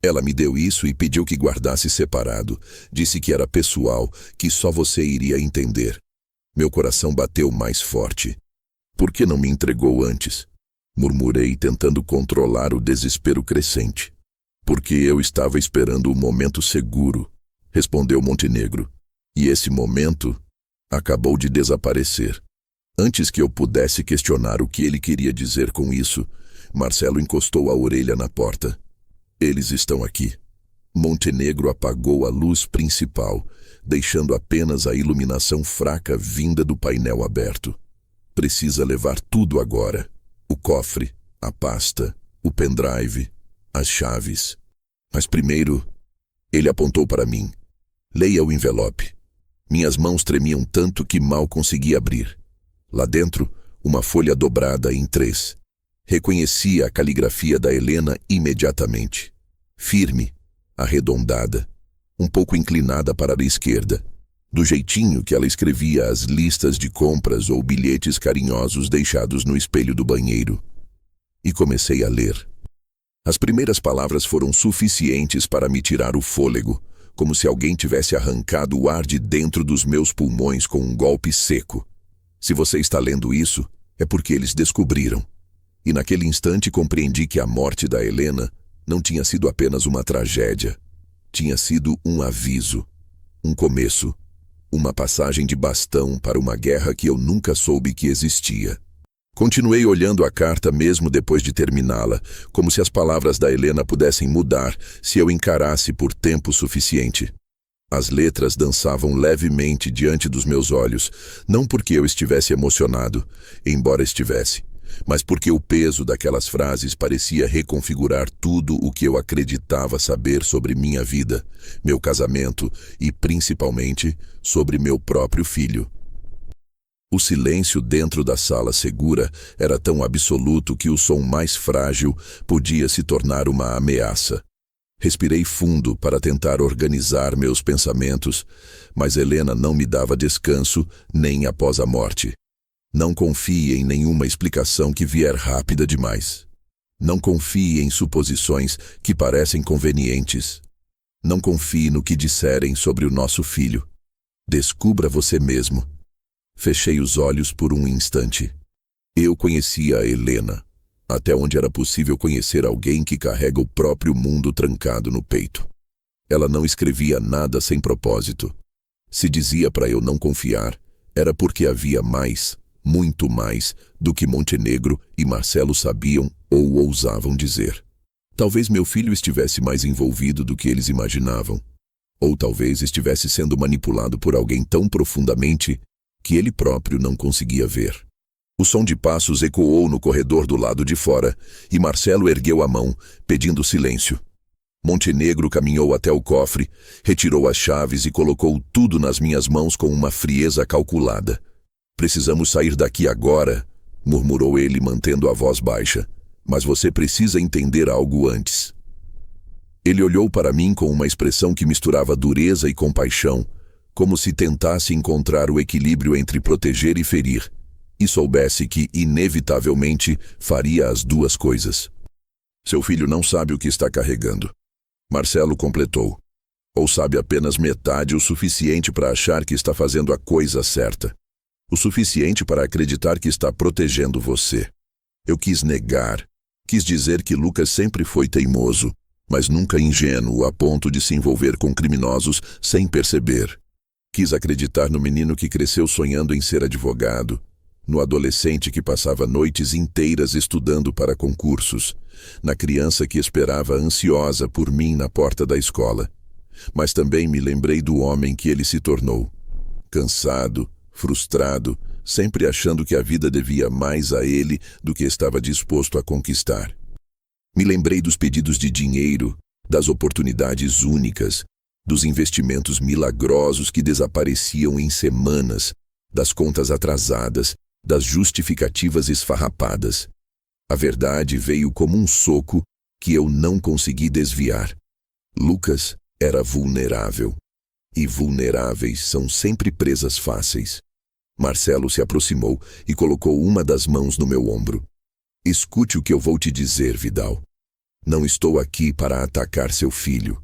Ela me deu isso e pediu que guardasse separado. Disse que era pessoal, que só você iria entender. Meu coração bateu mais forte. Por que não me entregou antes? Murmurei, tentando controlar o desespero crescente. Porque eu estava esperando o momento seguro, respondeu Montenegro. E esse momento acabou de desaparecer. Antes que eu pudesse questionar o que ele queria dizer com isso, Marcelo encostou a orelha na porta. Eles estão aqui. Montenegro apagou a luz principal, deixando apenas a iluminação fraca vinda do painel aberto. Precisa levar tudo agora. O cofre, a pasta, o pendrive, as chaves. Mas primeiro, ele apontou para mim. Leia o envelope. Minhas mãos tremiam tanto que mal consegui abrir. Lá dentro, uma folha dobrada em 3. Reconheci a caligrafia da Helena imediatamente. Firme, arredondada, um pouco inclinada para a esquerda, do jeitinho que ela escrevia as listas de compras ou bilhetes carinhosos deixados no espelho do banheiro. E comecei a ler. As primeiras palavras foram suficientes para me tirar o fôlego, como se alguém tivesse arrancado o ar de dentro dos meus pulmões com um golpe seco. Se você está lendo isso, é porque eles descobriram. E naquele instante compreendi que a morte da Helena não tinha sido apenas uma tragédia. Tinha sido um aviso, um começo, uma passagem de bastão para uma guerra que eu nunca soube que existia. Continuei olhando a carta mesmo depois de terminá-la, como se as palavras da Helena pudessem mudar se eu encarasse por tempo suficiente. As letras dançavam levemente diante dos meus olhos, não porque eu estivesse emocionado, embora estivesse, mas porque o peso daquelas frases parecia reconfigurar tudo o que eu acreditava saber sobre minha vida, meu casamento e, principalmente, sobre meu próprio filho. O silêncio dentro da sala segura era tão absoluto que o som mais frágil podia se tornar uma ameaça. Respirei fundo para tentar organizar meus pensamentos, mas Helena não me dava descanso nem após a morte. Não confie em nenhuma explicação que vier rápida demais. Não confie em suposições que parecem convenientes. Não confie no que disserem sobre o nosso filho. Descubra você mesmo. Fechei os olhos por um instante. Eu conhecia a Helena, até onde era possível conhecer alguém que carrega o próprio mundo trancado no peito. Ela não escrevia nada sem propósito. Se dizia para eu não confiar, era porque havia mais, muito mais, do que Montenegro e Marcelo sabiam ou ousavam dizer. Talvez meu filho estivesse mais envolvido do que eles imaginavam. Ou talvez estivesse sendo manipulado por alguém tão profundamente que ele próprio não conseguia ver. O som de passos ecoou no corredor do lado de fora, e Marcelo ergueu a mão, pedindo silêncio. Montenegro caminhou até o cofre, retirou as chaves e colocou tudo nas minhas mãos com uma frieza calculada. Precisamos sair daqui agora, murmurou ele mantendo a voz baixa. Mas você precisa entender algo antes. Ele olhou para mim com uma expressão que misturava dureza e compaixão, como se tentasse encontrar o equilíbrio entre proteger e ferir, e soubesse que, inevitavelmente, faria as duas coisas. Seu filho não sabe o que está carregando. Marcelo completou. Ou sabe apenas metade o suficiente para achar que está fazendo a coisa certa. O suficiente para acreditar que está protegendo você. Eu quis negar. Quis dizer que Lucas sempre foi teimoso, mas nunca ingênuo a ponto de se envolver com criminosos sem perceber. Quis acreditar no menino que cresceu sonhando em ser advogado, no adolescente que passava noites inteiras estudando para concursos, na criança que esperava ansiosa por mim na porta da escola. Mas também me lembrei do homem que ele se tornou. Cansado, frustrado, sempre achando que a vida devia mais a ele do que estava disposto a conquistar. Me lembrei dos pedidos de dinheiro, das oportunidades únicas, dos investimentos milagrosos que desapareciam em semanas, das contas atrasadas, das justificativas esfarrapadas. A verdade veio como um soco que eu não consegui desviar. Lucas era vulnerável. E vulneráveis são sempre presas fáceis. Marcelo se aproximou e colocou uma das mãos no meu ombro. Escute o que eu vou te dizer, Vidal. Não estou aqui para atacar seu filho.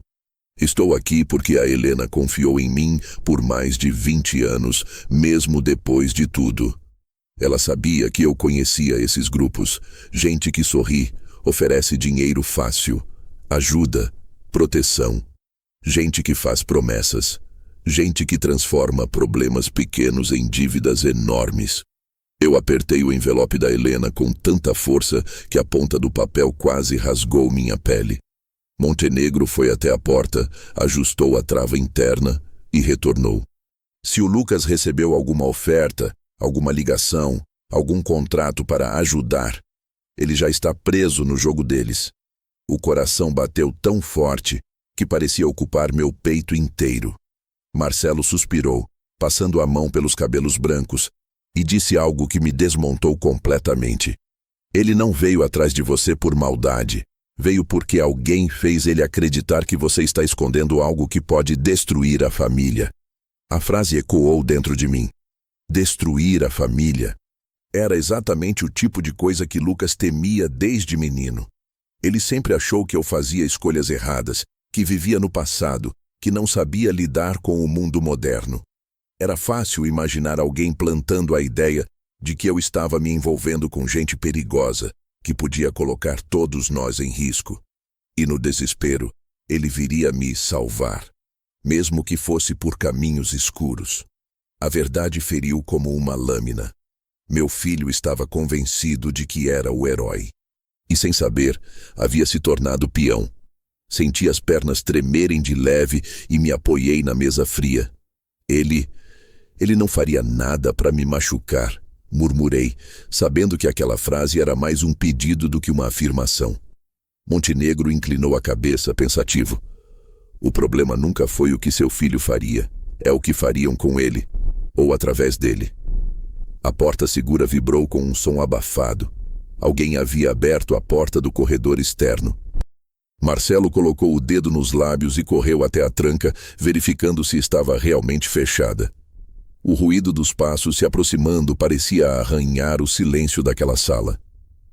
Estou aqui porque a Helena confiou em mim por mais de 20 anos, mesmo depois de tudo. Ela sabia que eu conhecia esses grupos, gente que sorri, oferece dinheiro fácil, ajuda, proteção. Gente que faz promessas. Gente que transforma problemas pequenos em dívidas enormes. Eu apertei o envelope da Helena com tanta força que a ponta do papel quase rasgou minha pele. Montenegro foi até a porta, ajustou a trava interna e retornou. Se o Lucas recebeu alguma oferta, alguma ligação, algum contrato para ajudar, ele já está preso no jogo deles. O coração bateu tão forte que parecia ocupar meu peito inteiro. Marcelo suspirou, passando a mão pelos cabelos brancos, e disse algo que me desmontou completamente. Ele não veio atrás de você por maldade. Veio porque alguém fez ele acreditar que você está escondendo algo que pode destruir a família. A frase ecoou dentro de mim. Destruir a família. Era exatamente o tipo de coisa que Lucas temia desde menino. Ele sempre achou que eu fazia escolhas erradas, que vivia no passado, que não sabia lidar com o mundo moderno. Era fácil imaginar alguém plantando a ideia de que eu estava me envolvendo com gente perigosa, que podia colocar todos nós em risco. E no desespero, ele viria me salvar, mesmo que fosse por caminhos escuros. A verdade feriu como uma lâmina. Meu filho estava convencido de que era o herói. E sem saber, havia se tornado peão. Senti as pernas tremerem de leve e me apoiei na mesa fria. Ele não faria nada para me machucar, murmurei, sabendo que aquela frase era mais um pedido do que uma afirmação. Montenegro inclinou a cabeça, pensativo. O problema nunca foi o que seu filho faria, é o que fariam com ele, ou através dele. A porta segura vibrou com um som abafado. Alguém havia aberto a porta do corredor externo. Marcelo colocou o dedo nos lábios e correu até a tranca, verificando se estava realmente fechada. O ruído dos passos se aproximando parecia arranhar o silêncio daquela sala.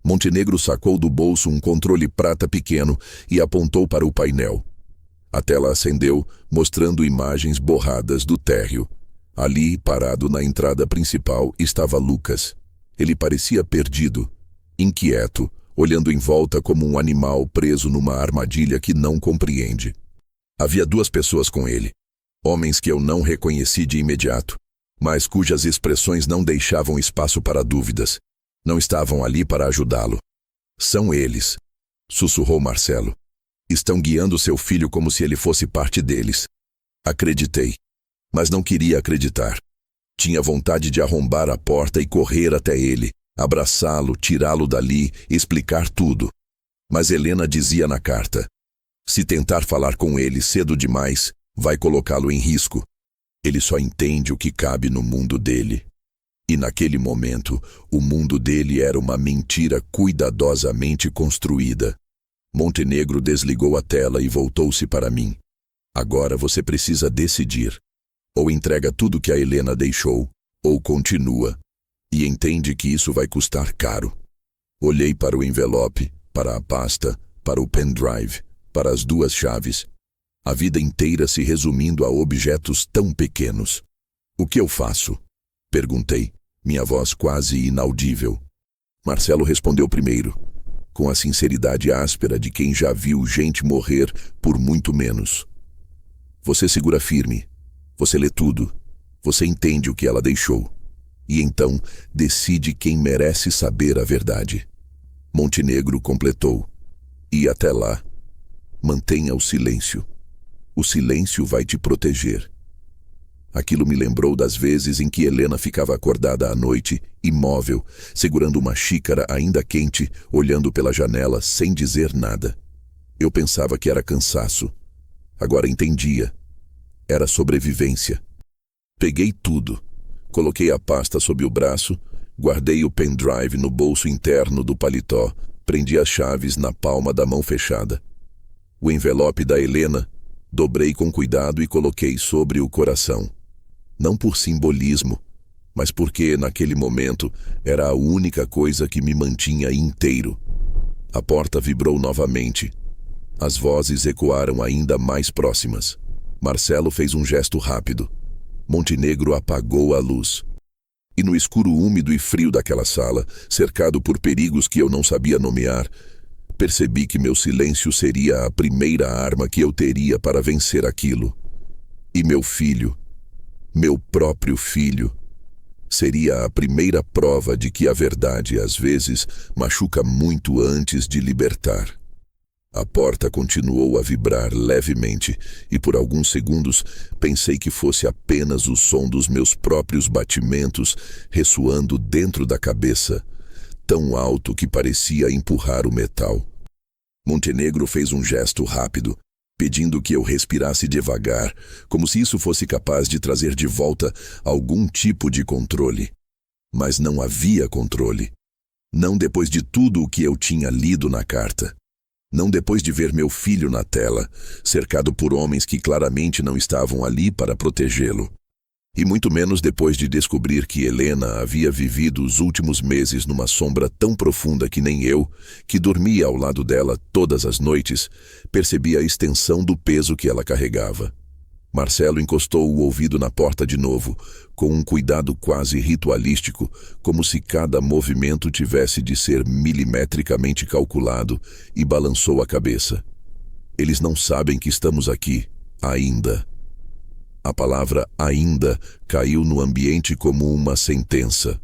Montenegro sacou do bolso um controle prata pequeno e apontou para o painel. A tela acendeu, mostrando imagens borradas do térreo. Ali, parado na entrada principal, estava Lucas. Ele parecia perdido, inquieto, olhando em volta como um animal preso numa armadilha que não compreende. Havia duas pessoas com ele, homens que eu não reconheci de imediato, mas cujas expressões não deixavam espaço para dúvidas. Não estavam ali para ajudá-lo. São eles, sussurrou Marcelo. Estão guiando seu filho como se ele fosse parte deles. Acreditei, mas não queria acreditar. Tinha vontade de arrombar a porta e correr até ele, abraçá-lo, tirá-lo dali, explicar tudo. Mas Helena dizia na carta: se tentar falar com ele cedo demais, vai colocá-lo em risco. Ele só entende o que cabe no mundo dele. E naquele momento, o mundo dele era uma mentira cuidadosamente construída. Montenegro desligou a tela e voltou-se para mim. Agora você precisa decidir. Ou entrega tudo que a Helena deixou, ou continua. E entende que isso vai custar caro. Olhei para o envelope, para a pasta, para o pendrive, para as 2 chaves. A vida inteira se resumindo a objetos tão pequenos. O que eu faço? Perguntei, minha voz quase inaudível. Marcelo respondeu primeiro, com a sinceridade áspera de quem já viu gente morrer por muito menos. Você segura firme. Você lê tudo. Você entende o que ela deixou. E então decide quem merece saber a verdade. Montenegro completou. E até lá, mantenha o silêncio. O silêncio vai te proteger. Aquilo me lembrou das vezes em que Helena ficava acordada à noite, imóvel, segurando uma xícara ainda quente, olhando pela janela sem dizer nada. Eu pensava que era cansaço. Agora entendia. Era sobrevivência. Peguei tudo. Coloquei a pasta sob o braço, guardei o pendrive no bolso interno do paletó, prendi as chaves na palma da mão fechada. O envelope da Helena, dobrei com cuidado e coloquei sobre o coração. Não por simbolismo, mas porque, naquele momento, era a única coisa que me mantinha inteiro. A porta vibrou novamente. As vozes ecoaram ainda mais próximas. Marcelo fez um gesto rápido. Montenegro apagou a luz. E no escuro úmido e frio daquela sala, cercado por perigos que eu não sabia nomear, percebi que meu silêncio seria a primeira arma que eu teria para vencer aquilo. E meu filho, meu próprio filho, seria a primeira prova de que a verdade, às vezes, machuca muito antes de libertar. A porta continuou a vibrar levemente e por alguns segundos pensei que fosse apenas o som dos meus próprios batimentos ressoando dentro da cabeça, tão alto que parecia empurrar o metal. Montenegro fez um gesto rápido, pedindo que eu respirasse devagar, como se isso fosse capaz de trazer de volta algum tipo de controle. Mas não havia controle. Não depois de tudo o que eu tinha lido na carta. Não depois de ver meu filho na tela, cercado por homens que claramente não estavam ali para protegê-lo. E muito menos depois de descobrir que Helena havia vivido os últimos meses numa sombra tão profunda que nem eu, que dormia ao lado dela todas as noites, percebi a extensão do peso que ela carregava. Marcelo encostou o ouvido na porta de novo, com um cuidado quase ritualístico, como se cada movimento tivesse de ser milimetricamente calculado, e balançou a cabeça. Eles não sabem que estamos aqui, ainda. A palavra ainda caiu no ambiente como uma sentença.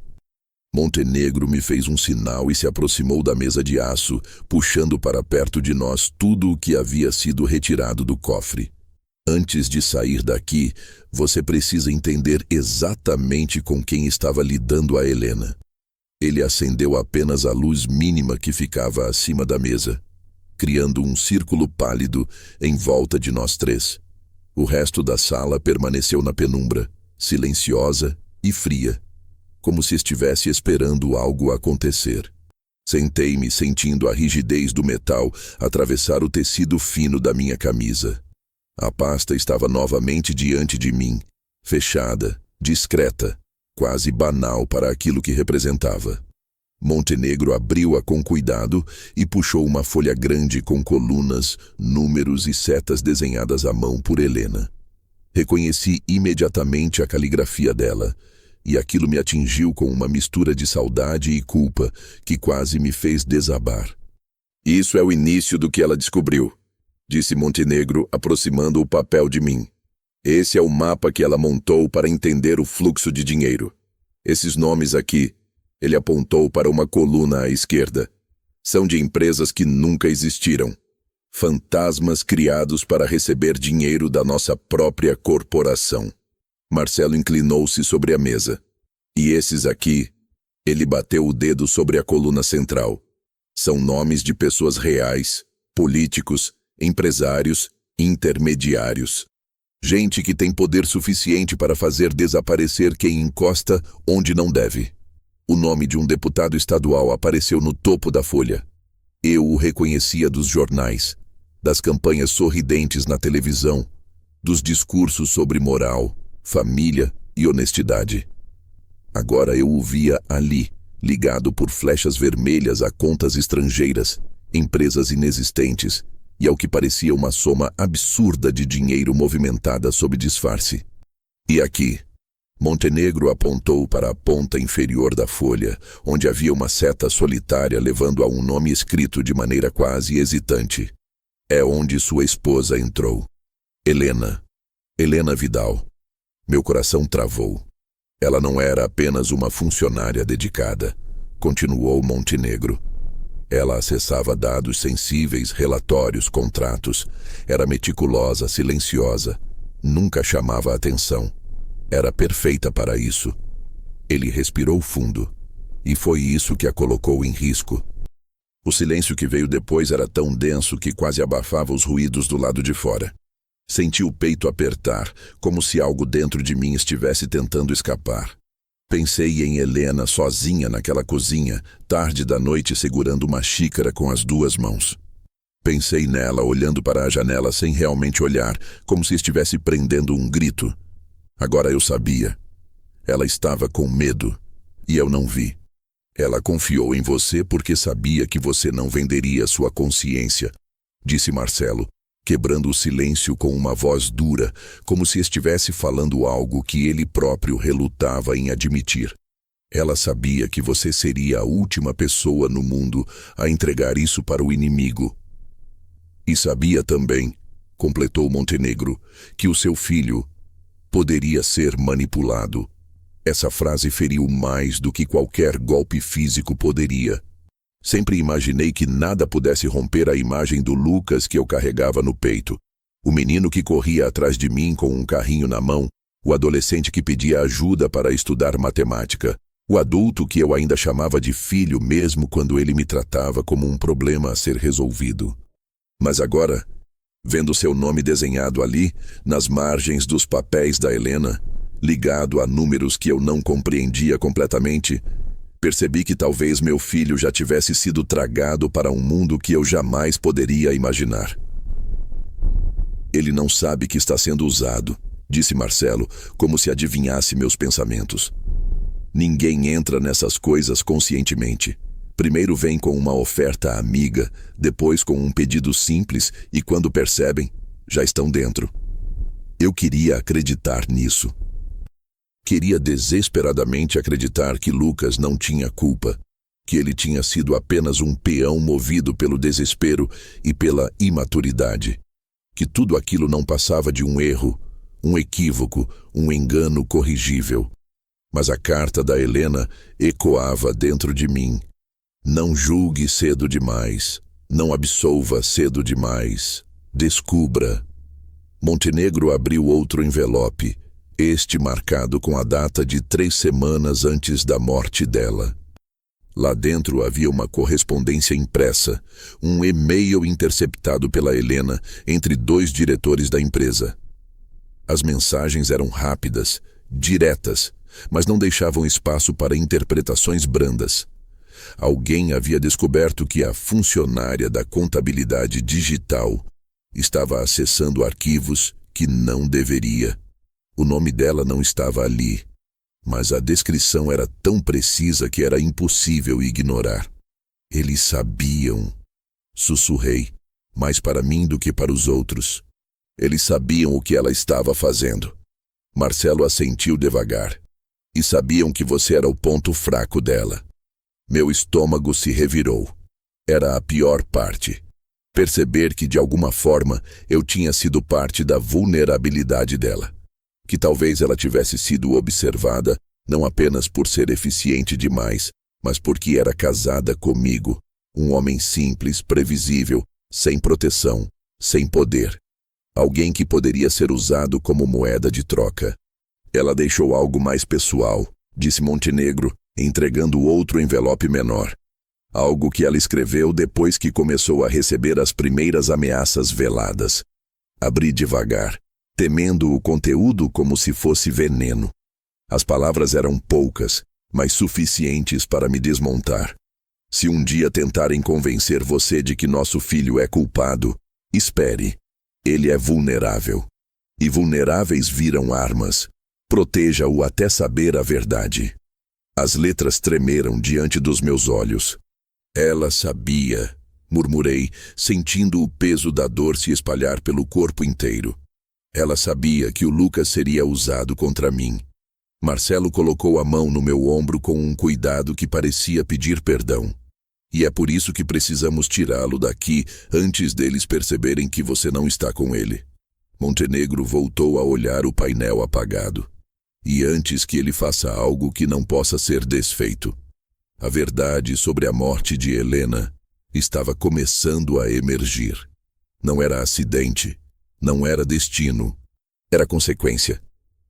Montenegro me fez um sinal e se aproximou da mesa de aço, puxando para perto de nós tudo o que havia sido retirado do cofre. Antes de sair daqui, você precisa entender exatamente com quem estava lidando a Helena. Ele acendeu apenas a luz mínima que ficava acima da mesa, criando um círculo pálido em volta de nós 3. O resto da sala permaneceu na penumbra, silenciosa e fria, como se estivesse esperando algo acontecer. Sentei-me sentindo a rigidez do metal atravessar o tecido fino da minha camisa. A pasta estava novamente diante de mim, fechada, discreta, quase banal para aquilo que representava. Montenegro abriu-a com cuidado e puxou uma folha grande com colunas, números e setas desenhadas à mão por Helena. Reconheci imediatamente a caligrafia dela, e aquilo me atingiu com uma mistura de saudade e culpa que quase me fez desabar. Isso é o início do que ela descobriu, disse Montenegro, aproximando o papel de mim. Esse é o mapa que ela montou para entender o fluxo de dinheiro. Esses nomes aqui, ele apontou para uma coluna à esquerda, são de empresas que nunca existiram. Fantasmas criados para receber dinheiro da nossa própria corporação. Marcelo inclinou-se sobre a mesa. E esses aqui, ele bateu o dedo sobre a coluna central. São nomes de pessoas reais, políticos, empresários, intermediários. Gente que tem poder suficiente para fazer desaparecer quem encosta onde não deve. O nome de um deputado estadual apareceu no topo da folha. Eu o reconhecia dos jornais, das campanhas sorridentes na televisão, dos discursos sobre moral, família e honestidade. Agora eu o via ali, ligado por flechas vermelhas a contas estrangeiras, empresas inexistentes e ao que parecia uma soma absurda de dinheiro movimentada sob disfarce. E aqui, Montenegro apontou para a ponta inferior da folha, onde havia uma seta solitária levando a um nome escrito de maneira quase hesitante. É onde sua esposa entrou. Helena. Helena Vidal. Meu coração travou. Ela não era apenas uma funcionária dedicada, continuou Montenegro. Ela acessava dados sensíveis, relatórios, contratos. Era meticulosa, silenciosa. Nunca chamava atenção. Era perfeita para isso. Ele respirou fundo. E foi isso que a colocou em risco. O silêncio que veio depois era tão denso que quase abafava os ruídos do lado de fora. Senti o peito apertar, como se algo dentro de mim estivesse tentando escapar. Pensei em Helena sozinha naquela cozinha, tarde da noite segurando uma xícara com as duas mãos. Pensei nela olhando para a janela sem realmente olhar, como se estivesse prendendo um grito. Agora eu sabia. Ela estava com medo, e eu não vi. Ela confiou em você porque sabia que você não venderia sua consciência, disse Marcelo, quebrando o silêncio com uma voz dura, como se estivesse falando algo que ele próprio relutava em admitir. Ela sabia que você seria a última pessoa no mundo a entregar isso para o inimigo. E sabia também, completou Montenegro, que o seu filho poderia ser manipulado. Essa frase feriu mais do que qualquer golpe físico poderia. Sempre imaginei que nada pudesse romper a imagem do Lucas que eu carregava no peito. O menino que corria atrás de mim com um carrinho na mão, o adolescente que pedia ajuda para estudar matemática, o adulto que eu ainda chamava de filho mesmo quando ele me tratava como um problema a ser resolvido. Mas agora, vendo seu nome desenhado ali, nas margens dos papéis da Helena, ligado a números que eu não compreendia completamente, percebi que talvez meu filho já tivesse sido tragado para um mundo que eu jamais poderia imaginar. Ele não sabe que está sendo usado, disse Marcelo, como se adivinhasse meus pensamentos. Ninguém entra nessas coisas conscientemente. Primeiro vem com uma oferta amiga, depois com um pedido simples e quando percebem, já estão dentro. Eu queria acreditar nisso. Queria desesperadamente acreditar que Lucas não tinha culpa, que ele tinha sido apenas um peão movido pelo desespero e pela imaturidade, que tudo aquilo não passava de um erro, um equívoco, um engano corrigível. Mas a carta da Helena ecoava dentro de mim. Não julgue cedo demais, não absolva cedo demais, descubra. Montenegro abriu outro envelope, este marcado com a data de 3 semanas antes da morte dela. Lá dentro havia uma correspondência impressa, um e-mail interceptado pela Helena entre 2 diretores da empresa. As mensagens eram rápidas, diretas, mas não deixavam espaço para interpretações brandas. Alguém havia descoberto que a funcionária da contabilidade digital estava acessando arquivos que não deveria. O nome dela não estava ali, mas a descrição era tão precisa que era impossível ignorar. Eles sabiam, sussurrei, mais para mim do que para os outros. Eles sabiam o que ela estava fazendo. Marcelo assentiu devagar. E sabiam que você era o ponto fraco dela. Meu estômago se revirou. Era a pior parte. Perceber que de alguma forma eu tinha sido parte da vulnerabilidade dela. Que talvez ela tivesse sido observada não apenas por ser eficiente demais, mas porque era casada comigo, um homem simples, previsível, sem proteção, sem poder. Alguém que poderia ser usado como moeda de troca. Ela deixou algo mais pessoal, disse Montenegro, entregando outro envelope menor. Algo que ela escreveu depois que começou a receber as primeiras ameaças veladas. Abri devagar. temendo o conteúdo como se fosse veneno. As palavras eram poucas, mas suficientes para me desmontar. Se um dia tentarem convencer você de que nosso filho é culpado, espere. Ele é vulnerável. E vulneráveis viram armas. Proteja-o até saber a verdade. As letras tremeram diante dos meus olhos. Ela sabia, murmurei, sentindo o peso da dor se espalhar pelo corpo inteiro. Ela sabia que o Lucas seria usado contra mim. Marcelo colocou a mão no meu ombro com um cuidado que parecia pedir perdão. E é por isso que precisamos tirá-lo daqui antes deles perceberem que você não está com ele. Montenegro voltou a olhar o painel apagado. E antes que ele faça algo que não possa ser desfeito. A verdade sobre a morte de Helena estava começando a emergir. Não era acidente, não era destino, era consequência.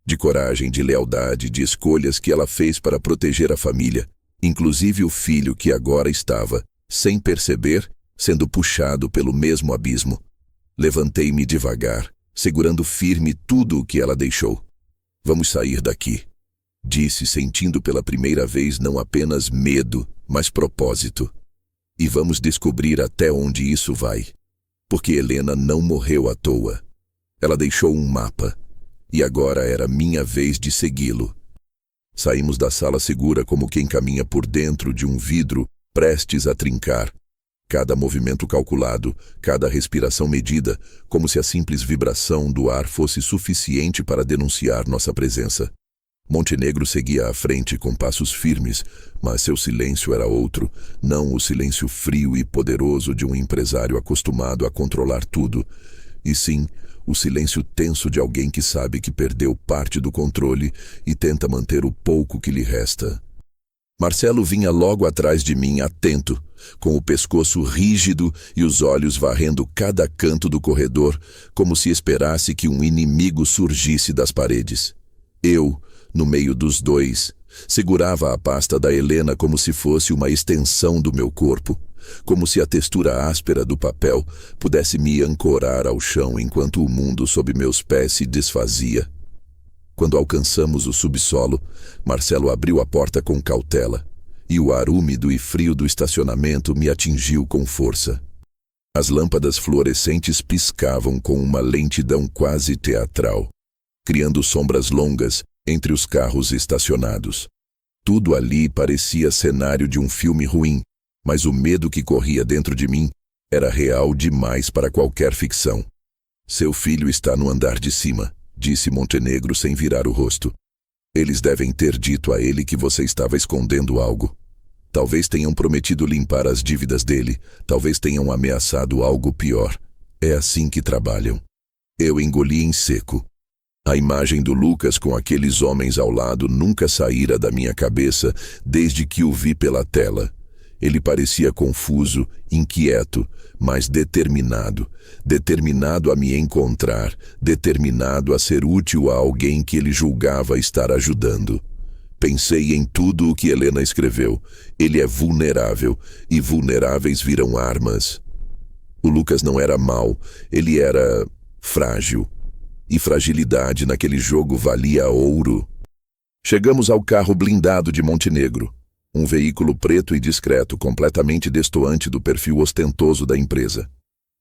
De coragem, de lealdade, de escolhas que ela fez para proteger a família, inclusive o filho que agora estava, sem perceber, sendo puxado pelo mesmo abismo. Levantei-me devagar, segurando firme tudo o que ela deixou. Vamos sair daqui, disse, sentindo pela primeira vez não apenas medo, mas propósito. E vamos descobrir até onde isso vai. Porque Helena não morreu à toa. Ela deixou um mapa. E agora era minha vez de segui-lo. Saímos da sala segura como quem caminha por dentro de um vidro prestes a trincar. Cada movimento calculado, cada respiração medida, como se a simples vibração do ar fosse suficiente para denunciar nossa presença. Montenegro seguia à frente com passos firmes, mas seu silêncio era outro, não o silêncio frio e poderoso de um empresário acostumado a controlar tudo, e sim o silêncio tenso de alguém que sabe que perdeu parte do controle e tenta manter o pouco que lhe resta. Marcelo vinha logo atrás de mim, atento, com o pescoço rígido e os olhos varrendo cada canto do corredor, como se esperasse que um inimigo surgisse das paredes. Eu, no meio dos dois, segurava a pasta da Helena como se fosse uma extensão do meu corpo, como se a textura áspera do papel pudesse me ancorar ao chão enquanto o mundo sob meus pés se desfazia. Quando alcançamos o subsolo, Marcelo abriu a porta com cautela, e o ar úmido e frio do estacionamento me atingiu com força. As lâmpadas fluorescentes piscavam com uma lentidão quase teatral, criando sombras longas entre os carros estacionados. Tudo ali parecia cenário de um filme ruim, mas o medo que corria dentro de mim era real demais para qualquer ficção. Seu filho está no andar de cima, disse Montenegro sem virar o rosto. Eles devem ter dito a ele que você estava escondendo algo. Talvez tenham prometido limpar as dívidas dele, talvez tenham ameaçado algo pior. É assim que trabalham. Eu engoli em seco. A imagem do Lucas com aqueles homens ao lado nunca saíra da minha cabeça desde que o vi pela tela. Ele parecia confuso, inquieto, mas determinado. Determinado a me encontrar, determinado a ser útil a alguém que ele julgava estar ajudando. Pensei em tudo o que Helena escreveu. Ele é vulnerável, e vulneráveis viram armas. O Lucas não era mau, ele era frágil. E fragilidade naquele jogo valia ouro. Chegamos ao carro blindado de Montenegro. Um veículo preto e discreto, completamente destoante do perfil ostentoso da empresa.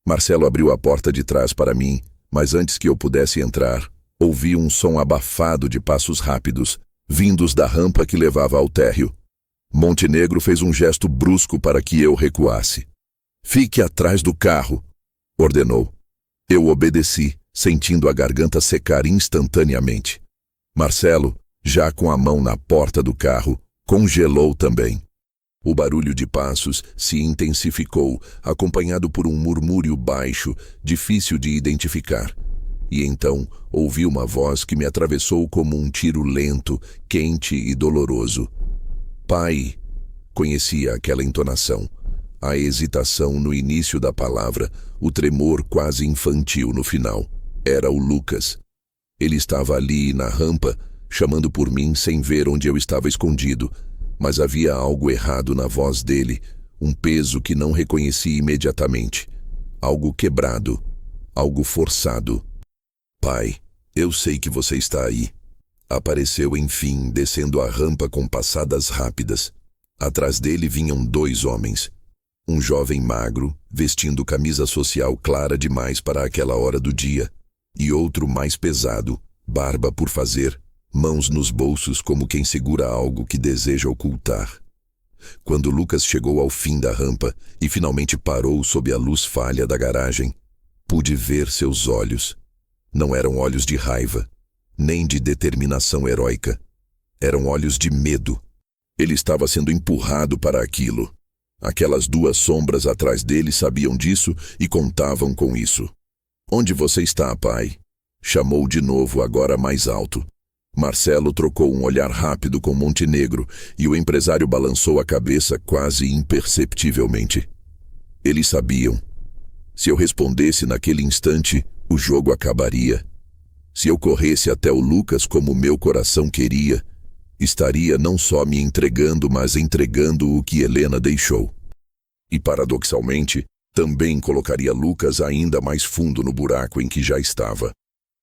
Marcelo abriu a porta de trás para mim, mas antes que eu pudesse entrar, ouvi um som abafado de passos rápidos, vindos da rampa que levava ao térreo. Montenegro fez um gesto brusco para que eu recuasse. "Fique atrás do carro", ordenou. Eu obedeci, sentindo a garganta secar instantaneamente. Marcelo, já com a mão na porta do carro, congelou também. O barulho de passos se intensificou, acompanhado por um murmúrio baixo, difícil de identificar. E então ouvi uma voz que me atravessou como um tiro lento, quente e doloroso. "Pai!" Conhecia aquela entonação. A hesitação no início da palavra, o tremor quase infantil no final. Era o Lucas. Ele estava ali na rampa, chamando por mim sem ver onde eu estava escondido, mas havia algo errado na voz dele, um peso que não reconheci imediatamente. Algo quebrado, algo forçado. "Pai", Eu sei que você está aí. Apareceu, enfim, descendo a rampa com passadas rápidas. Atrás dele vinham 2 homens. Um jovem magro, vestindo camisa social clara demais para aquela hora do dia, e outro mais pesado, barba por fazer, mãos nos bolsos como quem segura algo que deseja ocultar. Quando Lucas chegou ao fim da rampa e finalmente parou sob a luz falha da garagem, pude ver seus olhos. Não eram olhos de raiva, nem de determinação heróica. Eram olhos de medo. Ele estava sendo empurrado para aquilo. Aquelas 2 sombras atrás dele sabiam disso e contavam com isso. Onde você está, pai? Chamou de novo, agora mais alto. Marcelo trocou um olhar rápido com Montenegro e o empresário balançou a cabeça quase imperceptivelmente. Eles sabiam. Se eu respondesse naquele instante, o jogo acabaria. Se eu corresse até o Lucas como meu coração queria, estaria não só me entregando, mas entregando o que Helena deixou. E, paradoxalmente, também colocaria Lucas ainda mais fundo no buraco em que já estava.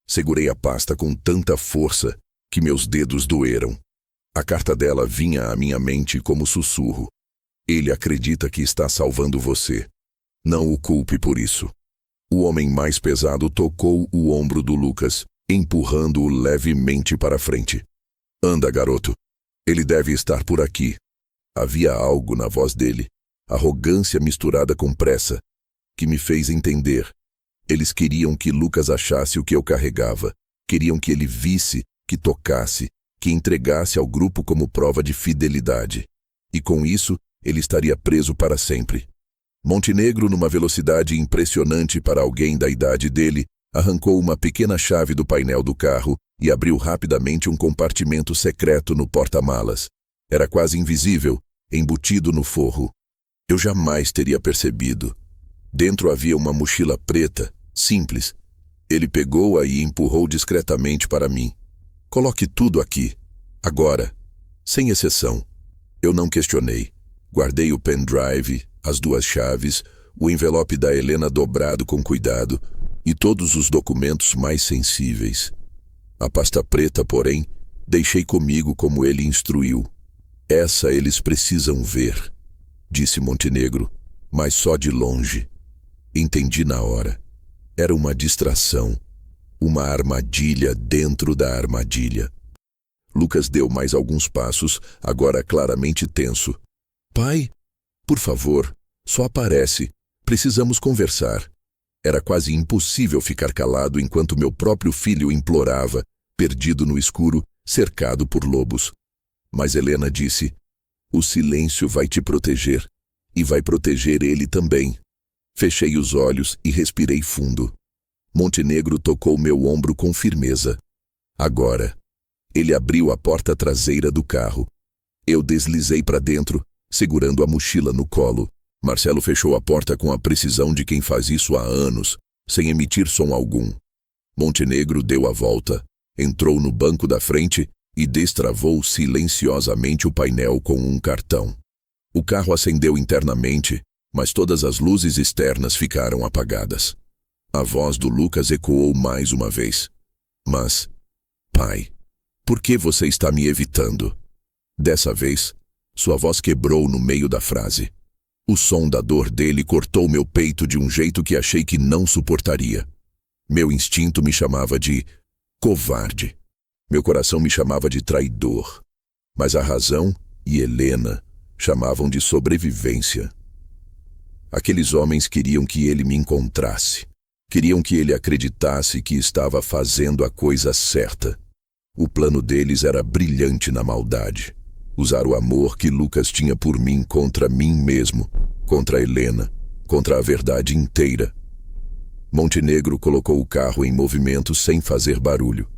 Segurei a pasta com tanta força que meus dedos doeram. A carta dela vinha à minha mente como sussurro. Ele acredita que está salvando você. Não o culpe por isso. O homem mais pesado tocou o ombro do Lucas, empurrando-o levemente para frente. Anda, garoto. Ele deve estar por aqui. Havia algo na voz dele, arrogância misturada com pressa, que me fez entender. Eles queriam que Lucas achasse o que eu carregava. Queriam que ele visse, que tocasse, que entregasse ao grupo como prova de fidelidade. E com isso, ele estaria preso para sempre. Montenegro, numa velocidade impressionante para alguém da idade dele, arrancou uma pequena chave do painel do carro e abriu rapidamente um compartimento secreto no porta-malas. Era quase invisível, embutido no forro. Eu jamais teria percebido. Dentro havia uma mochila preta, simples. Ele pegou-a e empurrou discretamente para mim. Coloque tudo aqui, agora, sem exceção. Eu não questionei. Guardei o pendrive, as 2 chaves, o envelope da Helena dobrado com cuidado e todos os documentos mais sensíveis. A pasta preta, porém, deixei comigo como ele instruiu. Essa eles precisam ver, disse Montenegro, mas só de longe. Entendi na hora. Era uma distração, uma armadilha dentro da armadilha. Lucas deu mais alguns passos, agora claramente tenso. Pai, por favor, só aparece. Precisamos conversar. Era quase impossível ficar calado enquanto meu próprio filho implorava, perdido no escuro, cercado por lobos. Mas Helena disse, o silêncio vai te proteger, e vai proteger ele também. Fechei os olhos e respirei fundo. Montenegro tocou meu ombro com firmeza. Agora. Ele abriu a porta traseira do carro. Eu deslizei para dentro, segurando a mochila no colo. Marcelo fechou a porta com a precisão de quem faz isso há anos, sem emitir som algum. Montenegro deu a volta, entrou no banco da frente e destravou silenciosamente o painel com um cartão. O carro acendeu internamente, mas todas as luzes externas ficaram apagadas. A voz do Lucas ecoou mais uma vez. Mas, pai, por que você está me evitando? Dessa vez, sua voz quebrou no meio da frase. O som da dor dele cortou meu peito de um jeito que achei que não suportaria. Meu instinto me chamava de covarde. Meu coração me chamava de traidor. Mas a razão e Helena chamavam de sobrevivência. Aqueles homens queriam que ele me encontrasse. Queriam que ele acreditasse que estava fazendo a coisa certa. O plano deles era brilhante na maldade. Usar o amor que Lucas tinha por mim contra mim mesmo, contra Helena, contra a verdade inteira. Montenegro colocou o carro em movimento sem fazer barulho.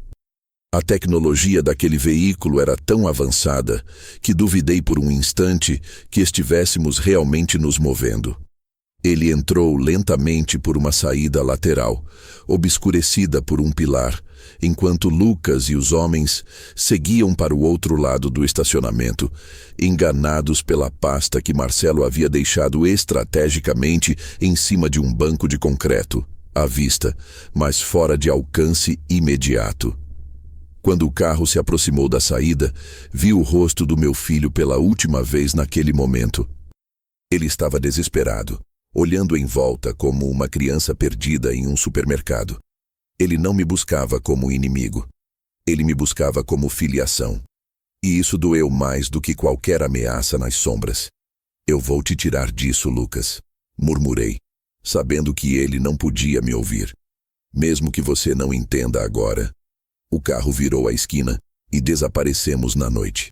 A tecnologia daquele veículo era tão avançada que duvidei por um instante que estivéssemos realmente nos movendo. Ele entrou lentamente por uma saída lateral, obscurecida por um pilar, enquanto Lucas e os homens seguiam para o outro lado do estacionamento, enganados pela pasta que Marcelo havia deixado estrategicamente em cima de um banco de concreto. à vista, mas fora de alcance imediato. Quando o carro se aproximou da saída, vi o rosto do meu filho pela última vez naquele momento. Ele estava desesperado, olhando em volta como uma criança perdida em um supermercado. Ele não me buscava como inimigo. Ele me buscava como filiação. E isso doeu mais do que qualquer ameaça nas sombras. Eu vou te tirar disso, Lucas, murmurei, sabendo que ele não podia me ouvir. Mesmo que você não entenda agora. O carro virou a esquina e desaparecemos na noite.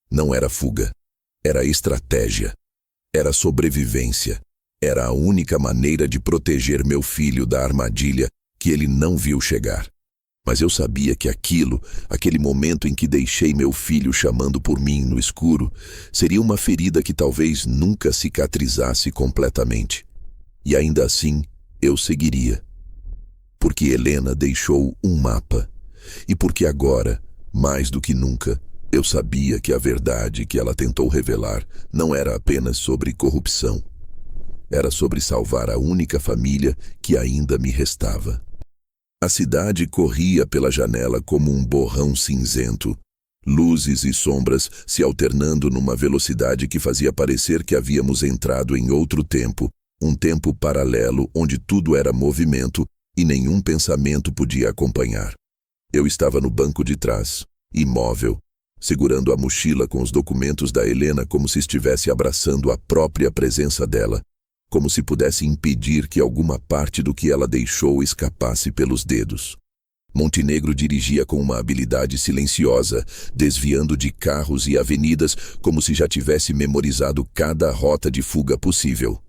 Não era fuga. Era estratégia. Era sobrevivência. Era a única maneira de proteger meu filho da armadilha que ele não viu chegar. Mas eu sabia que aquele momento em que deixei meu filho chamando por mim no escuro, seria uma ferida que talvez nunca cicatrizasse completamente. E ainda assim, eu seguiria. Porque Helena deixou um mapa. E porque agora, mais do que nunca, eu sabia que a verdade que ela tentou revelar não era apenas sobre corrupção. Era sobre salvar a única família que ainda me restava. A cidade corria pela janela como um borrão cinzento, luzes e sombras se alternando numa velocidade que fazia parecer que havíamos entrado em outro tempo, um tempo paralelo onde tudo era movimento e nenhum pensamento podia acompanhar. Eu estava no banco de trás, imóvel, segurando a mochila com os documentos da Helena como se estivesse abraçando a própria presença dela, como se pudesse impedir que alguma parte do que ela deixou escapasse pelos dedos. Montenegro dirigia com uma habilidade silenciosa, desviando de carros e avenidas como se já tivesse memorizado cada rota de fuga possível.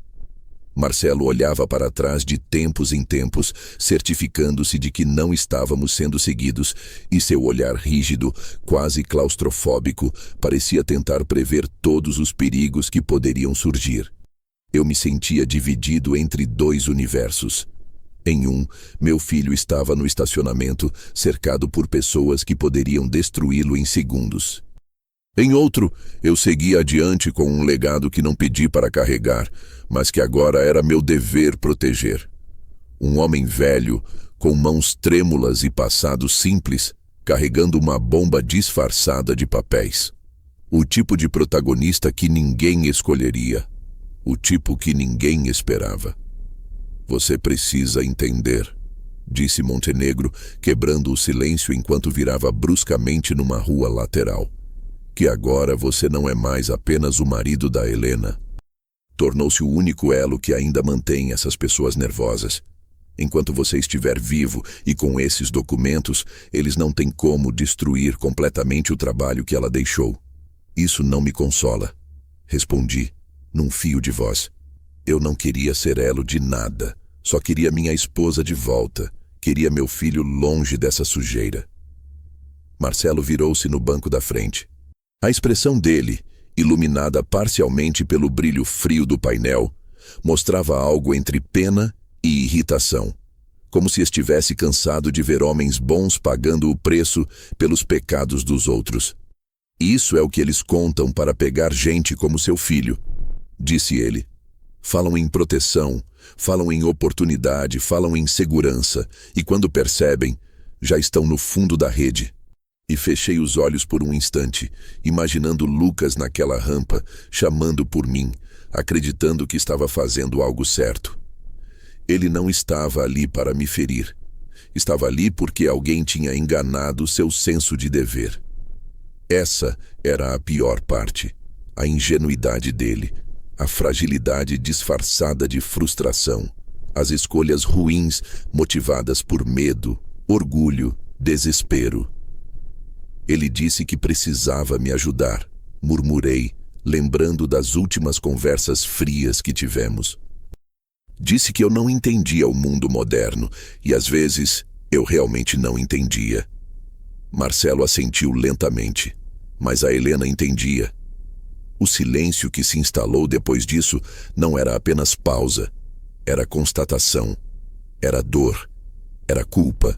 Marcelo olhava para trás de tempos em tempos, certificando-se de que não estávamos sendo seguidos, e seu olhar rígido, quase claustrofóbico, parecia tentar prever todos os perigos que poderiam surgir. Eu me sentia dividido entre dois universos. Em um, meu filho estava no estacionamento, cercado por pessoas que poderiam destruí-lo em segundos. Em outro, eu seguia adiante com um legado que não pedi para carregar, mas que agora era meu dever proteger. Um homem velho, com mãos trêmulas e passado simples, carregando uma bomba disfarçada de papéis. O tipo de protagonista que ninguém escolheria. O tipo que ninguém esperava. Você precisa entender, disse Montenegro, quebrando o silêncio enquanto virava bruscamente numa rua lateral, que agora você não é mais apenas o marido da Helena. Tornou-se o único elo que ainda mantém essas pessoas nervosas. Enquanto você estiver vivo e com esses documentos, eles não têm como destruir completamente o trabalho que ela deixou. Isso não me consola, respondi, num fio de voz. Eu não queria ser elo de nada, só queria minha esposa de volta, queria meu filho longe dessa sujeira. Marcelo virou-se no banco da frente. A expressão dele, iluminada parcialmente pelo brilho frio do painel, mostrava algo entre pena e irritação, como se estivesse cansado de ver homens bons pagando o preço pelos pecados dos outros. Isso é o que eles contam para pegar gente como seu filho, disse ele. Falam em proteção, falam em oportunidade, falam em segurança, e quando percebem, já estão no fundo da rede. E fechei os olhos por um instante, imaginando Lucas naquela rampa, chamando por mim, acreditando que estava fazendo algo certo. Ele não estava ali para me ferir. Estava ali porque alguém tinha enganado seu senso de dever. Essa era a pior parte, a ingenuidade dele, a fragilidade disfarçada de frustração, as escolhas ruins motivadas por medo, orgulho, desespero. Ele disse que precisava me ajudar, murmurei, lembrando das últimas conversas frias que tivemos. Disse que eu não entendia o mundo moderno, e às vezes eu realmente não entendia. Marcelo assentiu lentamente, mas a Helena entendia. O silêncio que se instalou depois disso não era apenas pausa, era constatação, era dor, era culpa,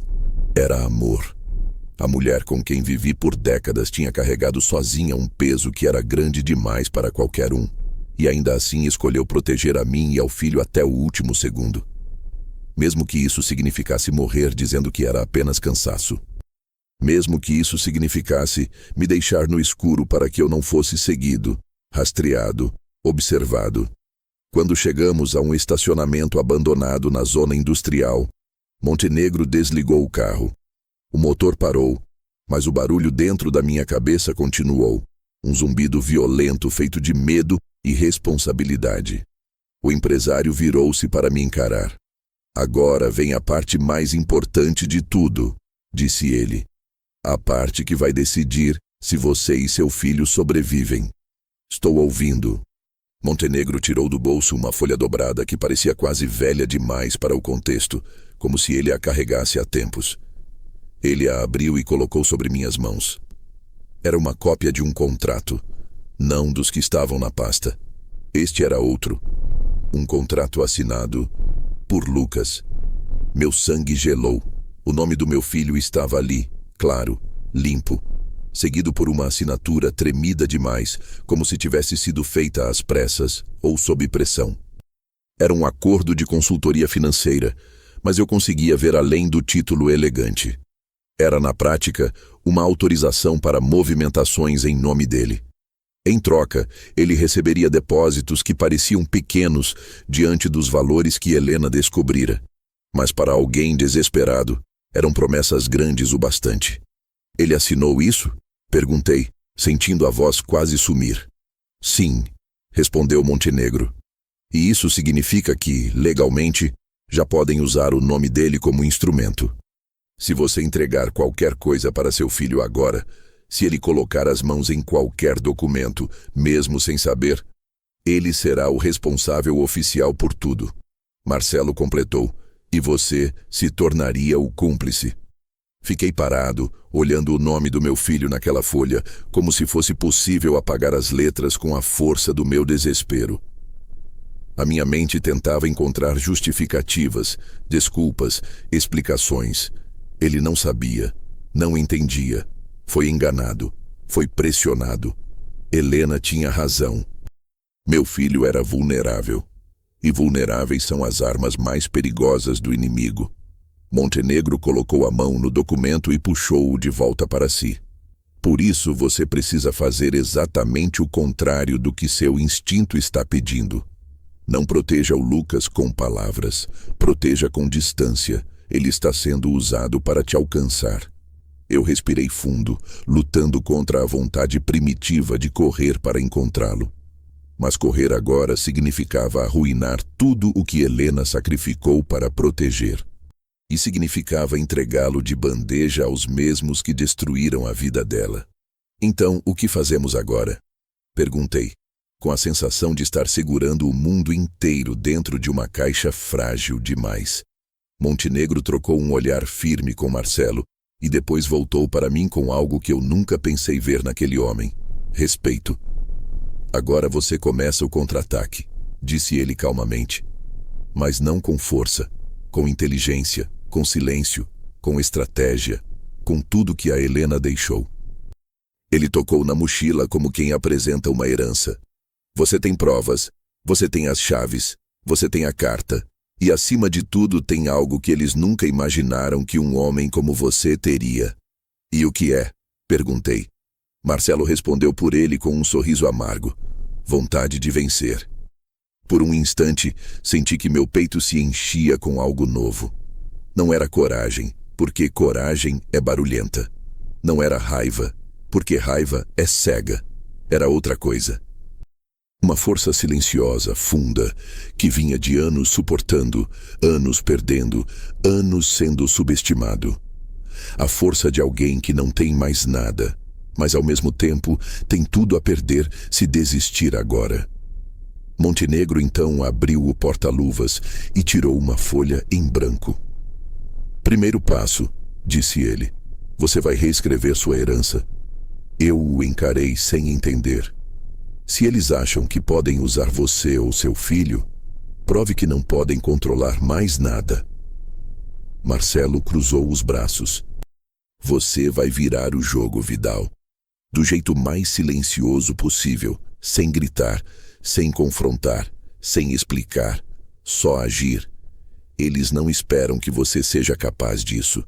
era amor. A mulher com quem vivi por décadas tinha carregado sozinha um peso que era grande demais para qualquer um, e ainda assim escolheu proteger a mim e ao filho até o último segundo. mesmo que isso significasse morrer dizendo que era apenas cansaço. Mesmo que isso significasse me deixar no escuro para que eu não fosse seguido, rastreado, observado. Quando chegamos a um estacionamento abandonado na zona industrial, Montenegro desligou o carro. O motor parou, mas o barulho dentro da minha cabeça continuou. Um zumbido violento feito de medo e responsabilidade. O empresário virou-se para me encarar. Agora vem a parte mais importante de tudo, disse ele. A parte que vai decidir se você e seu filho sobrevivem. Estou ouvindo. Montenegro tirou do bolso uma folha dobrada que parecia quase velha demais para o contexto, como se ele a carregasse há tempos. Ele a abriu e colocou sobre minhas mãos. Era uma cópia de um contrato, não dos que estavam na pasta. Este era outro. Um contrato assinado por Lucas. Meu sangue gelou. O nome do meu filho estava ali, claro, limpo, seguido por uma assinatura tremida demais, como se tivesse sido feita às pressas ou sob pressão. Era um acordo de consultoria financeira, mas eu conseguia ver além do título elegante. Era, na prática, uma autorização para movimentações em nome dele. Em troca, ele receberia depósitos que pareciam pequenos diante dos valores que Helena descobrira. Mas para alguém desesperado, eram promessas grandes o bastante. Ele assinou isso? Perguntei, sentindo a voz quase sumir. Sim, respondeu Montenegro. E isso significa que, legalmente, já podem usar o nome dele como instrumento. Se você entregar qualquer coisa para seu filho agora, se ele colocar as mãos em qualquer documento, mesmo sem saber, ele será o responsável oficial por tudo. Marcelo completou, e você se tornaria o cúmplice. Fiquei parado, olhando o nome do meu filho naquela folha, como se fosse possível apagar as letras com a força do meu desespero. A minha mente tentava encontrar justificativas, desculpas, explicações. Ele não sabia, não entendia. Foi enganado, foi pressionado. Helena tinha razão. Meu filho era vulnerável. E vulneráveis são as armas mais perigosas do inimigo. Montenegro colocou a mão no documento e puxou-o de volta para si. Por isso você precisa fazer exatamente o contrário do que seu instinto está pedindo. Não proteja o Lucas com palavras, proteja com distância. Ele está sendo usado para te alcançar. Eu respirei fundo, lutando contra a vontade primitiva de correr para encontrá-lo. Mas correr agora significava arruinar tudo o que Helena sacrificou para proteger. E significava entregá-lo de bandeja aos mesmos que destruíram a vida dela. Então, o que fazemos agora? Perguntei, com a sensação de estar segurando o mundo inteiro dentro de uma caixa frágil demais. Montenegro trocou um olhar firme com Marcelo e depois voltou para mim com algo que eu nunca pensei ver naquele homem: respeito. Agora você começa o contra-ataque, disse ele calmamente. Mas não com força, com inteligência, com silêncio, com estratégia, com tudo que a Helena deixou. Ele tocou na mochila como quem apresenta uma herança. Você tem provas, você tem as chaves, você tem a carta. E acima de tudo tem algo que eles nunca imaginaram que um homem como você teria. E o que é? Perguntei. Marcelo respondeu por ele com um sorriso amargo. Vontade de vencer. Por um instante, senti que meu peito se enchia com algo novo. Não era coragem, porque coragem é barulhenta. Não era raiva, porque raiva é cega. Era outra coisa. Uma força silenciosa, funda, que vinha de anos suportando, anos perdendo, anos sendo subestimado. A força de alguém que não tem mais nada, mas ao mesmo tempo tem tudo a perder se desistir agora. Montenegro então abriu o porta-luvas e tirou uma folha em branco. Primeiro passo, disse ele. Você vai reescrever sua herança. Eu o encarei sem entender. Se eles acham que podem usar você ou seu filho, prove que não podem controlar mais nada. Marcelo cruzou os braços. Você vai virar o jogo, Vidal. Do jeito mais silencioso possível, sem gritar, sem confrontar, sem explicar, só agir. Eles não esperam que você seja capaz disso.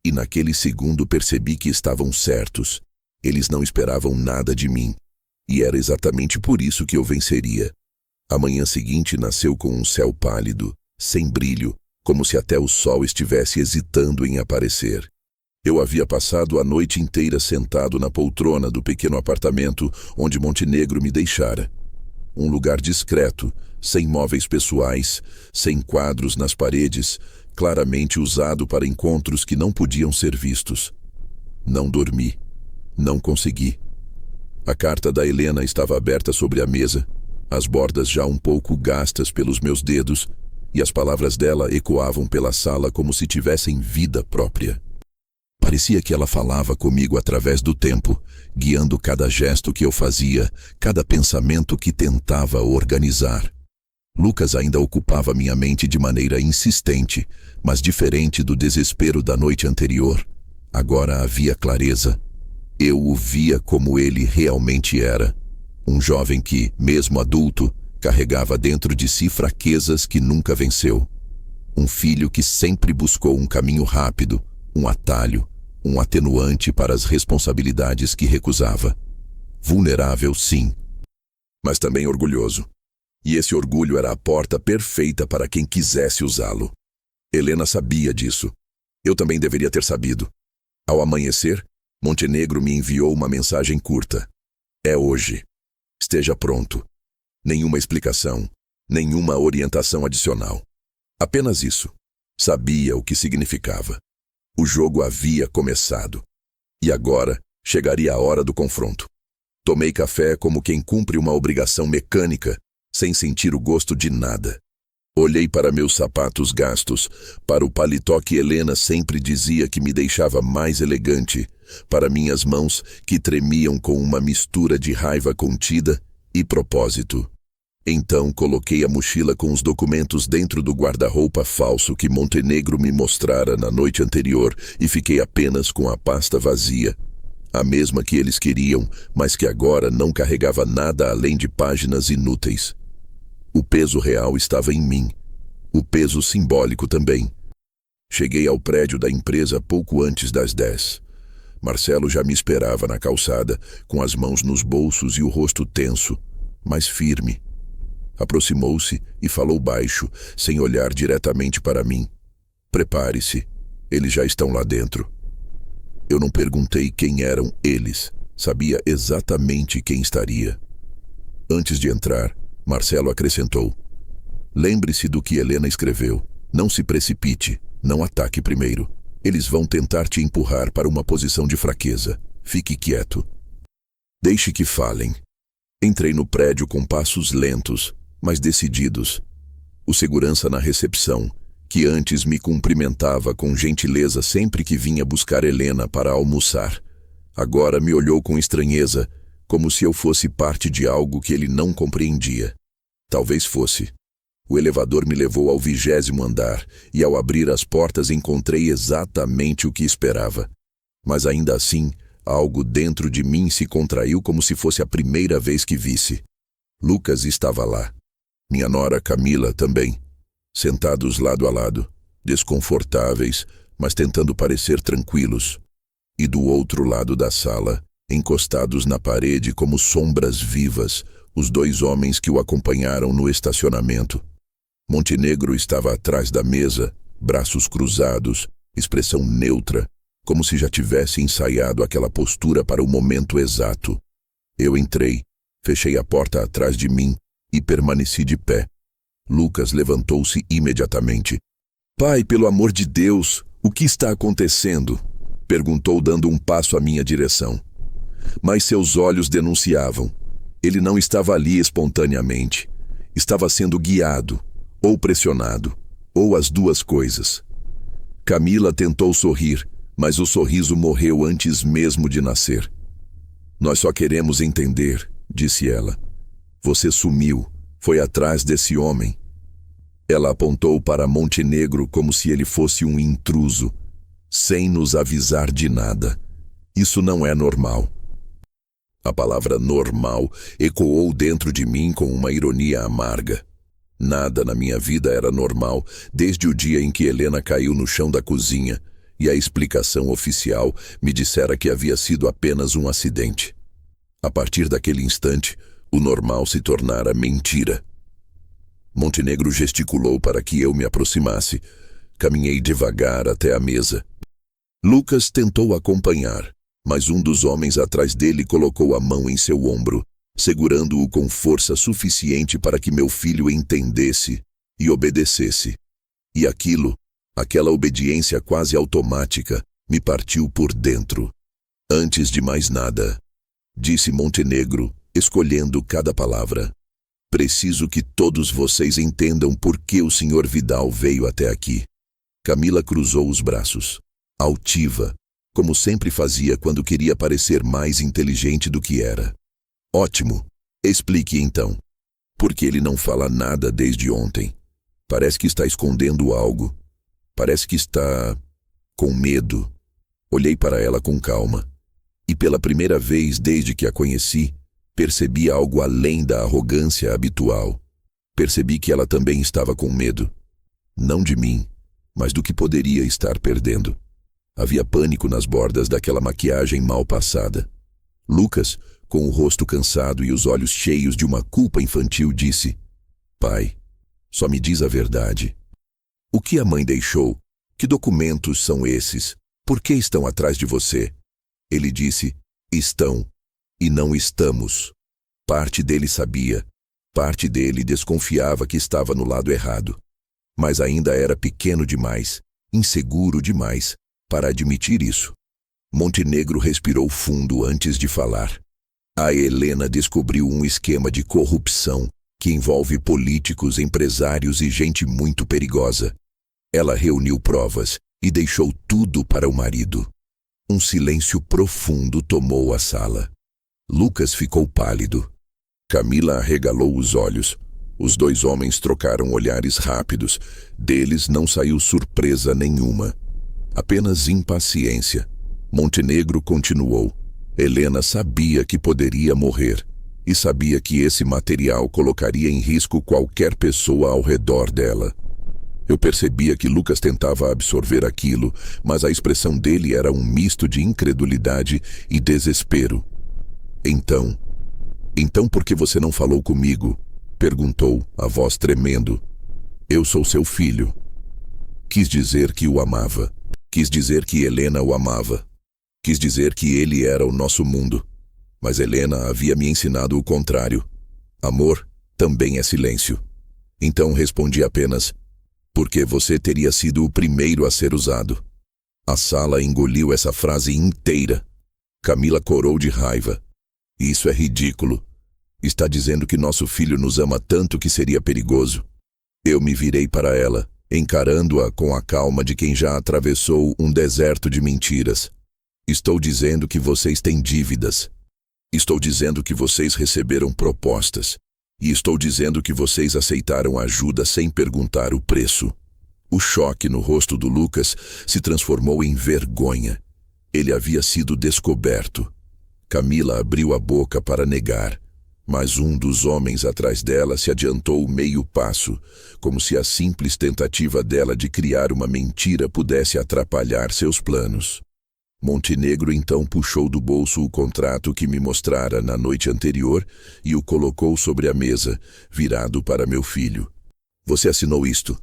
E naquele segundo percebi que estavam certos. Eles não esperavam nada de mim. E era exatamente por isso que eu venceria. A manhã seguinte nasceu com um céu pálido, sem brilho, como se até o sol estivesse hesitando em aparecer. Eu havia passado a noite inteira sentado na poltrona do pequeno apartamento onde Montenegro me deixara. Um lugar discreto, sem móveis pessoais, sem quadros nas paredes, claramente usado para encontros que não podiam ser vistos. Não dormi. Não consegui. A carta da Helena estava aberta sobre a mesa, as bordas já um pouco gastas pelos meus dedos, e as palavras dela ecoavam pela sala como se tivessem vida própria. Parecia que ela falava comigo através do tempo, guiando cada gesto que eu fazia, cada pensamento que tentava organizar. Lucas ainda ocupava minha mente de maneira insistente, mas diferente do desespero da noite anterior. Agora havia clareza. Eu o via como ele realmente era. Um jovem que, mesmo adulto, carregava dentro de si fraquezas que nunca venceu. Um filho que sempre buscou um caminho rápido, um atalho, um atenuante para as responsabilidades que recusava. Vulnerável, sim, mas também orgulhoso. E esse orgulho era a porta perfeita para quem quisesse usá-lo. Helena sabia disso. Eu também deveria ter sabido. Ao amanhecer, Montenegro me enviou uma mensagem curta. É hoje. Esteja pronto. Nenhuma explicação, nenhuma orientação adicional. Apenas isso. Sabia o que significava. O jogo havia começado. E agora chegaria a hora do confronto. Tomei café como quem cumpre uma obrigação mecânica, sem sentir o gosto de nada. Olhei para meus sapatos gastos, para o paletó que Helena sempre dizia que me deixava mais elegante, para minhas mãos que tremiam com uma mistura de raiva contida e propósito. Então coloquei a mochila com os documentos dentro do guarda-roupa falso que Montenegro me mostrara na noite anterior e fiquei apenas com a pasta vazia. A mesma que eles queriam, mas que agora não carregava nada além de páginas inúteis. O peso real estava em mim. O peso simbólico também. Cheguei ao prédio da empresa pouco antes das 10. Marcelo já me esperava na calçada, com as mãos nos bolsos e o rosto tenso, mas firme. Aproximou-se e falou baixo, sem olhar diretamente para mim. Prepare-se, eles já estão lá dentro. Eu não perguntei quem eram eles, sabia exatamente quem estaria. Antes de entrar, Marcelo acrescentou: lembre-se do que Helena escreveu. Não se precipite, não ataque primeiro. Eles vão tentar te empurrar para uma posição de fraqueza. Fique quieto. Deixe que falem. Entrei no prédio com passos lentos, mas decididos. O segurança na recepção, que antes me cumprimentava com gentileza sempre que vinha buscar Helena para almoçar, agora me olhou com estranheza, como se eu fosse parte de algo que ele não compreendia. Talvez fosse. O elevador me levou ao 20º andar e ao abrir as portas encontrei exatamente o que esperava. Mas ainda assim, algo dentro de mim se contraiu como se fosse a primeira vez que visse. Lucas estava lá. Minha nora Camila também. Sentados lado a lado, desconfortáveis, mas tentando parecer tranquilos. E do outro lado da sala, encostados na parede como sombras vivas, os 2 homens que o acompanharam no estacionamento. Montenegro estava atrás da mesa, braços cruzados, expressão neutra, como se já tivesse ensaiado aquela postura para o momento exato. Eu entrei, fechei a porta atrás de mim e permaneci de pé. Lucas levantou-se imediatamente. Pai, pelo amor de Deus, o que está acontecendo? Perguntou dando um passo à minha direção. Mas seus olhos denunciavam. Ele não estava ali espontaneamente. Estava sendo guiado, ou pressionado, ou as duas coisas. Camila tentou sorrir, mas o sorriso morreu antes mesmo de nascer. Nós só queremos entender, disse ela. Você sumiu, foi atrás desse homem. Ela apontou para Montenegro como se ele fosse um intruso, sem nos avisar de nada. Isso não é normal. A palavra normal ecoou dentro de mim com uma ironia amarga. Nada na minha vida era normal desde o dia em que Helena caiu no chão da cozinha e a explicação oficial me dissera que havia sido apenas um acidente. A partir daquele instante, o normal se tornara mentira. Montenegro gesticulou para que eu me aproximasse. Caminhei devagar até a mesa. Lucas tentou acompanhar, mas um dos homens atrás dele colocou a mão em seu ombro, segurando-o com força suficiente para que meu filho entendesse e obedecesse. E aquela obediência quase automática, me partiu por dentro. Antes de mais nada, disse Montenegro, escolhendo cada palavra, preciso que todos vocês entendam por que o Sr. Vidal veio até aqui. Camila cruzou os braços, altiva, como sempre fazia quando queria parecer mais inteligente do que era. Ótimo. Explique então. Por que ele não fala nada desde ontem? Parece que está escondendo algo. Parece que está com medo. Olhei para ela com calma. E pela primeira vez desde que a conheci, percebi algo além da arrogância habitual. Percebi que ela também estava com medo. Não de mim, mas do que poderia estar perdendo. Havia pânico nas bordas daquela maquiagem mal passada. Lucas, com o rosto cansado e os olhos cheios de uma culpa infantil, disse: Pai, só me diz a verdade. O que a mãe deixou? Que documentos são esses? Por que estão atrás de você? Ele disse: Estão, e não estamos. Parte dele sabia, parte dele desconfiava que estava no lado errado. Mas ainda era pequeno demais, inseguro demais, para admitir isso. Montenegro respirou fundo antes de falar. A Helena descobriu um esquema de corrupção que envolve políticos, empresários e gente muito perigosa. Ela reuniu provas e deixou tudo para o marido. Um silêncio profundo tomou a sala. Lucas ficou pálido. Camila arregalou os olhos. Os dois homens trocaram olhares rápidos. Deles não saiu surpresa nenhuma. Apenas impaciência. Montenegro continuou. Helena sabia que poderia morrer e sabia que esse material colocaria em risco qualquer pessoa ao redor dela. Eu percebia que Lucas tentava absorver aquilo, mas a expressão dele era um misto de incredulidade e desespero. Então por que você não falou comigo? Perguntou, a voz tremendo. Eu sou seu filho. Quis dizer que o amava. Quis dizer que Helena o amava. Quis dizer que ele era o nosso mundo. Mas Helena havia me ensinado o contrário. Amor também é silêncio. Então respondi apenas: porque você teria sido o primeiro a ser usado. A sala engoliu essa frase inteira. Camila corou de raiva. Isso é ridículo. Está dizendo que nosso filho nos ama tanto que seria perigoso. Eu me virei para ela, encarando-a com a calma de quem já atravessou um deserto de mentiras. Estou dizendo que vocês têm dívidas. Estou dizendo que vocês receberam propostas. E estou dizendo que vocês aceitaram ajuda sem perguntar o preço. O choque no rosto do Lucas se transformou em vergonha. Ele havia sido descoberto. Camila abriu a boca para negar, mas um dos homens atrás dela se adiantou meio passo, como se a simples tentativa dela de criar uma mentira pudesse atrapalhar seus planos. Montenegro então puxou do bolso o contrato que me mostrara na noite anterior e o colocou sobre a mesa, virado para meu filho. Você assinou isto?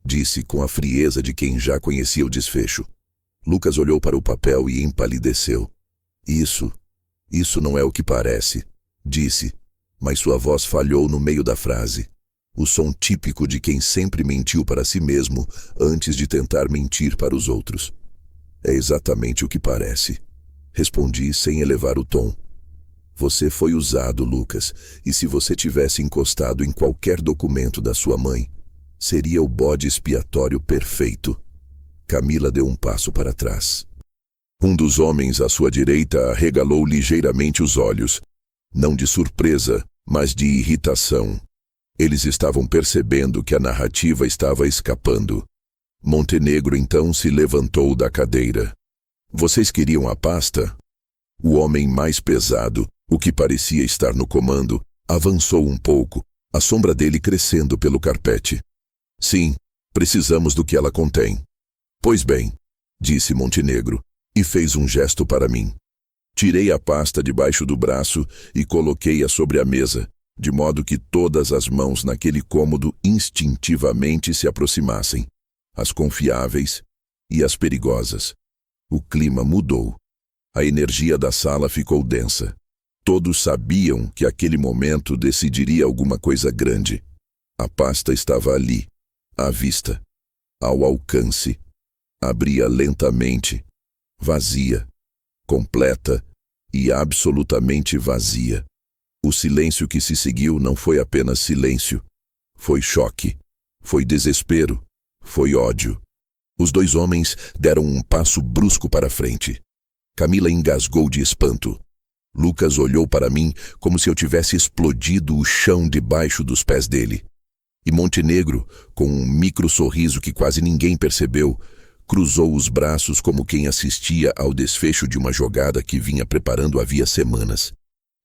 Disse com a frieza de quem já conhecia o desfecho. Lucas olhou para o papel e empalideceu. Isso não é o que parece, disse, mas sua voz falhou no meio da frase. O som típico de quem sempre mentiu para si mesmo antes de tentar mentir para os outros. É exatamente o que parece. Respondi sem elevar o tom. Você foi usado, Lucas, e se você tivesse encostado em qualquer documento da sua mãe, seria o bode expiatório perfeito. Camila deu um passo para trás. Um dos homens à sua direita arregalou ligeiramente os olhos, não de surpresa, mas de irritação. Eles estavam percebendo que a narrativa estava escapando. Montenegro então se levantou da cadeira. Vocês queriam a pasta? O homem mais pesado, o que parecia estar no comando, avançou um pouco, a sombra dele crescendo pelo carpete. Sim, precisamos do que ela contém. Pois bem, disse Montenegro, e fez um gesto para mim. Tirei a pasta debaixo do braço e coloquei-a sobre a mesa, de modo que todas as mãos naquele cômodo instintivamente se aproximassem, as confiáveis e as perigosas. O clima mudou. A energia da sala ficou densa. Todos sabiam que aquele momento decidiria alguma coisa grande. A pasta estava ali, à vista, ao alcance. Abria lentamente, vazia, completa e absolutamente vazia. O silêncio que se seguiu não foi apenas silêncio. Foi choque, foi desespero, foi ódio. Os dois homens deram um passo brusco para frente. Camila engasgou de espanto. Lucas olhou para mim como se eu tivesse explodido o chão debaixo dos pés dele. E Montenegro, com um micro sorriso que quase ninguém percebeu, cruzou os braços como quem assistia ao desfecho de uma jogada que vinha preparando havia semanas.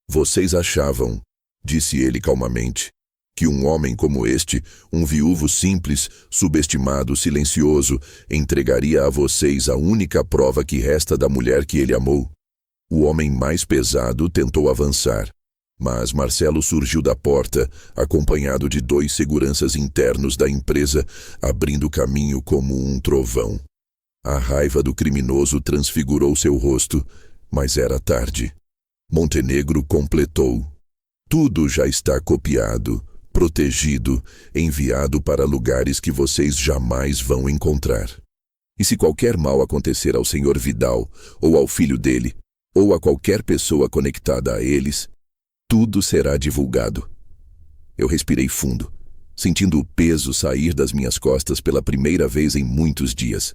Vocês achavam, disse ele calmamente, que um homem como este, um viúvo simples, subestimado, silencioso, entregaria a vocês a única prova que resta da mulher que ele amou? O homem mais pesado tentou avançar, mas Marcelo surgiu da porta, acompanhado de 2 seguranças internos da empresa, abrindo caminho como um trovão. A raiva do criminoso transfigurou seu rosto, mas era tarde. Montenegro completou. Tudo já está copiado, protegido, enviado para lugares que vocês jamais vão encontrar. E se qualquer mal acontecer ao Sr. Vidal, ou ao filho dele, ou a qualquer pessoa conectada a eles, tudo será divulgado. Eu respirei fundo, sentindo o peso sair das minhas costas pela primeira vez em muitos dias.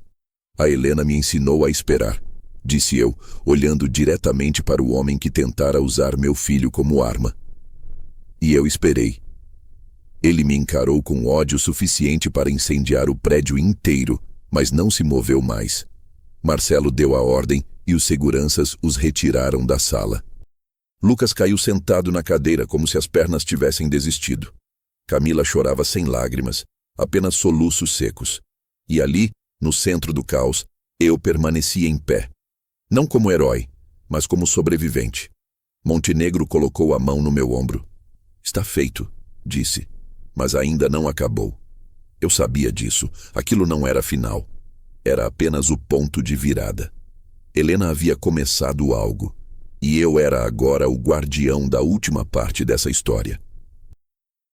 A Helena me ensinou a esperar, disse eu, olhando diretamente para o homem que tentara usar meu filho como arma. E eu esperei. Ele me encarou com ódio suficiente para incendiar o prédio inteiro, mas não se moveu mais. Marcelo deu a ordem e os seguranças os retiraram da sala. Lucas caiu sentado na cadeira como se as pernas tivessem desistido. Camila chorava sem lágrimas, apenas soluços secos. E ali, no centro do caos, eu permanecia em pé. Não como herói, mas como sobrevivente. Montenegro colocou a mão no meu ombro. Está feito, disse, mas ainda não acabou. Eu sabia disso, aquilo não era final. Era apenas o ponto de virada. Helena havia começado algo, e eu era agora o guardião da última parte dessa história.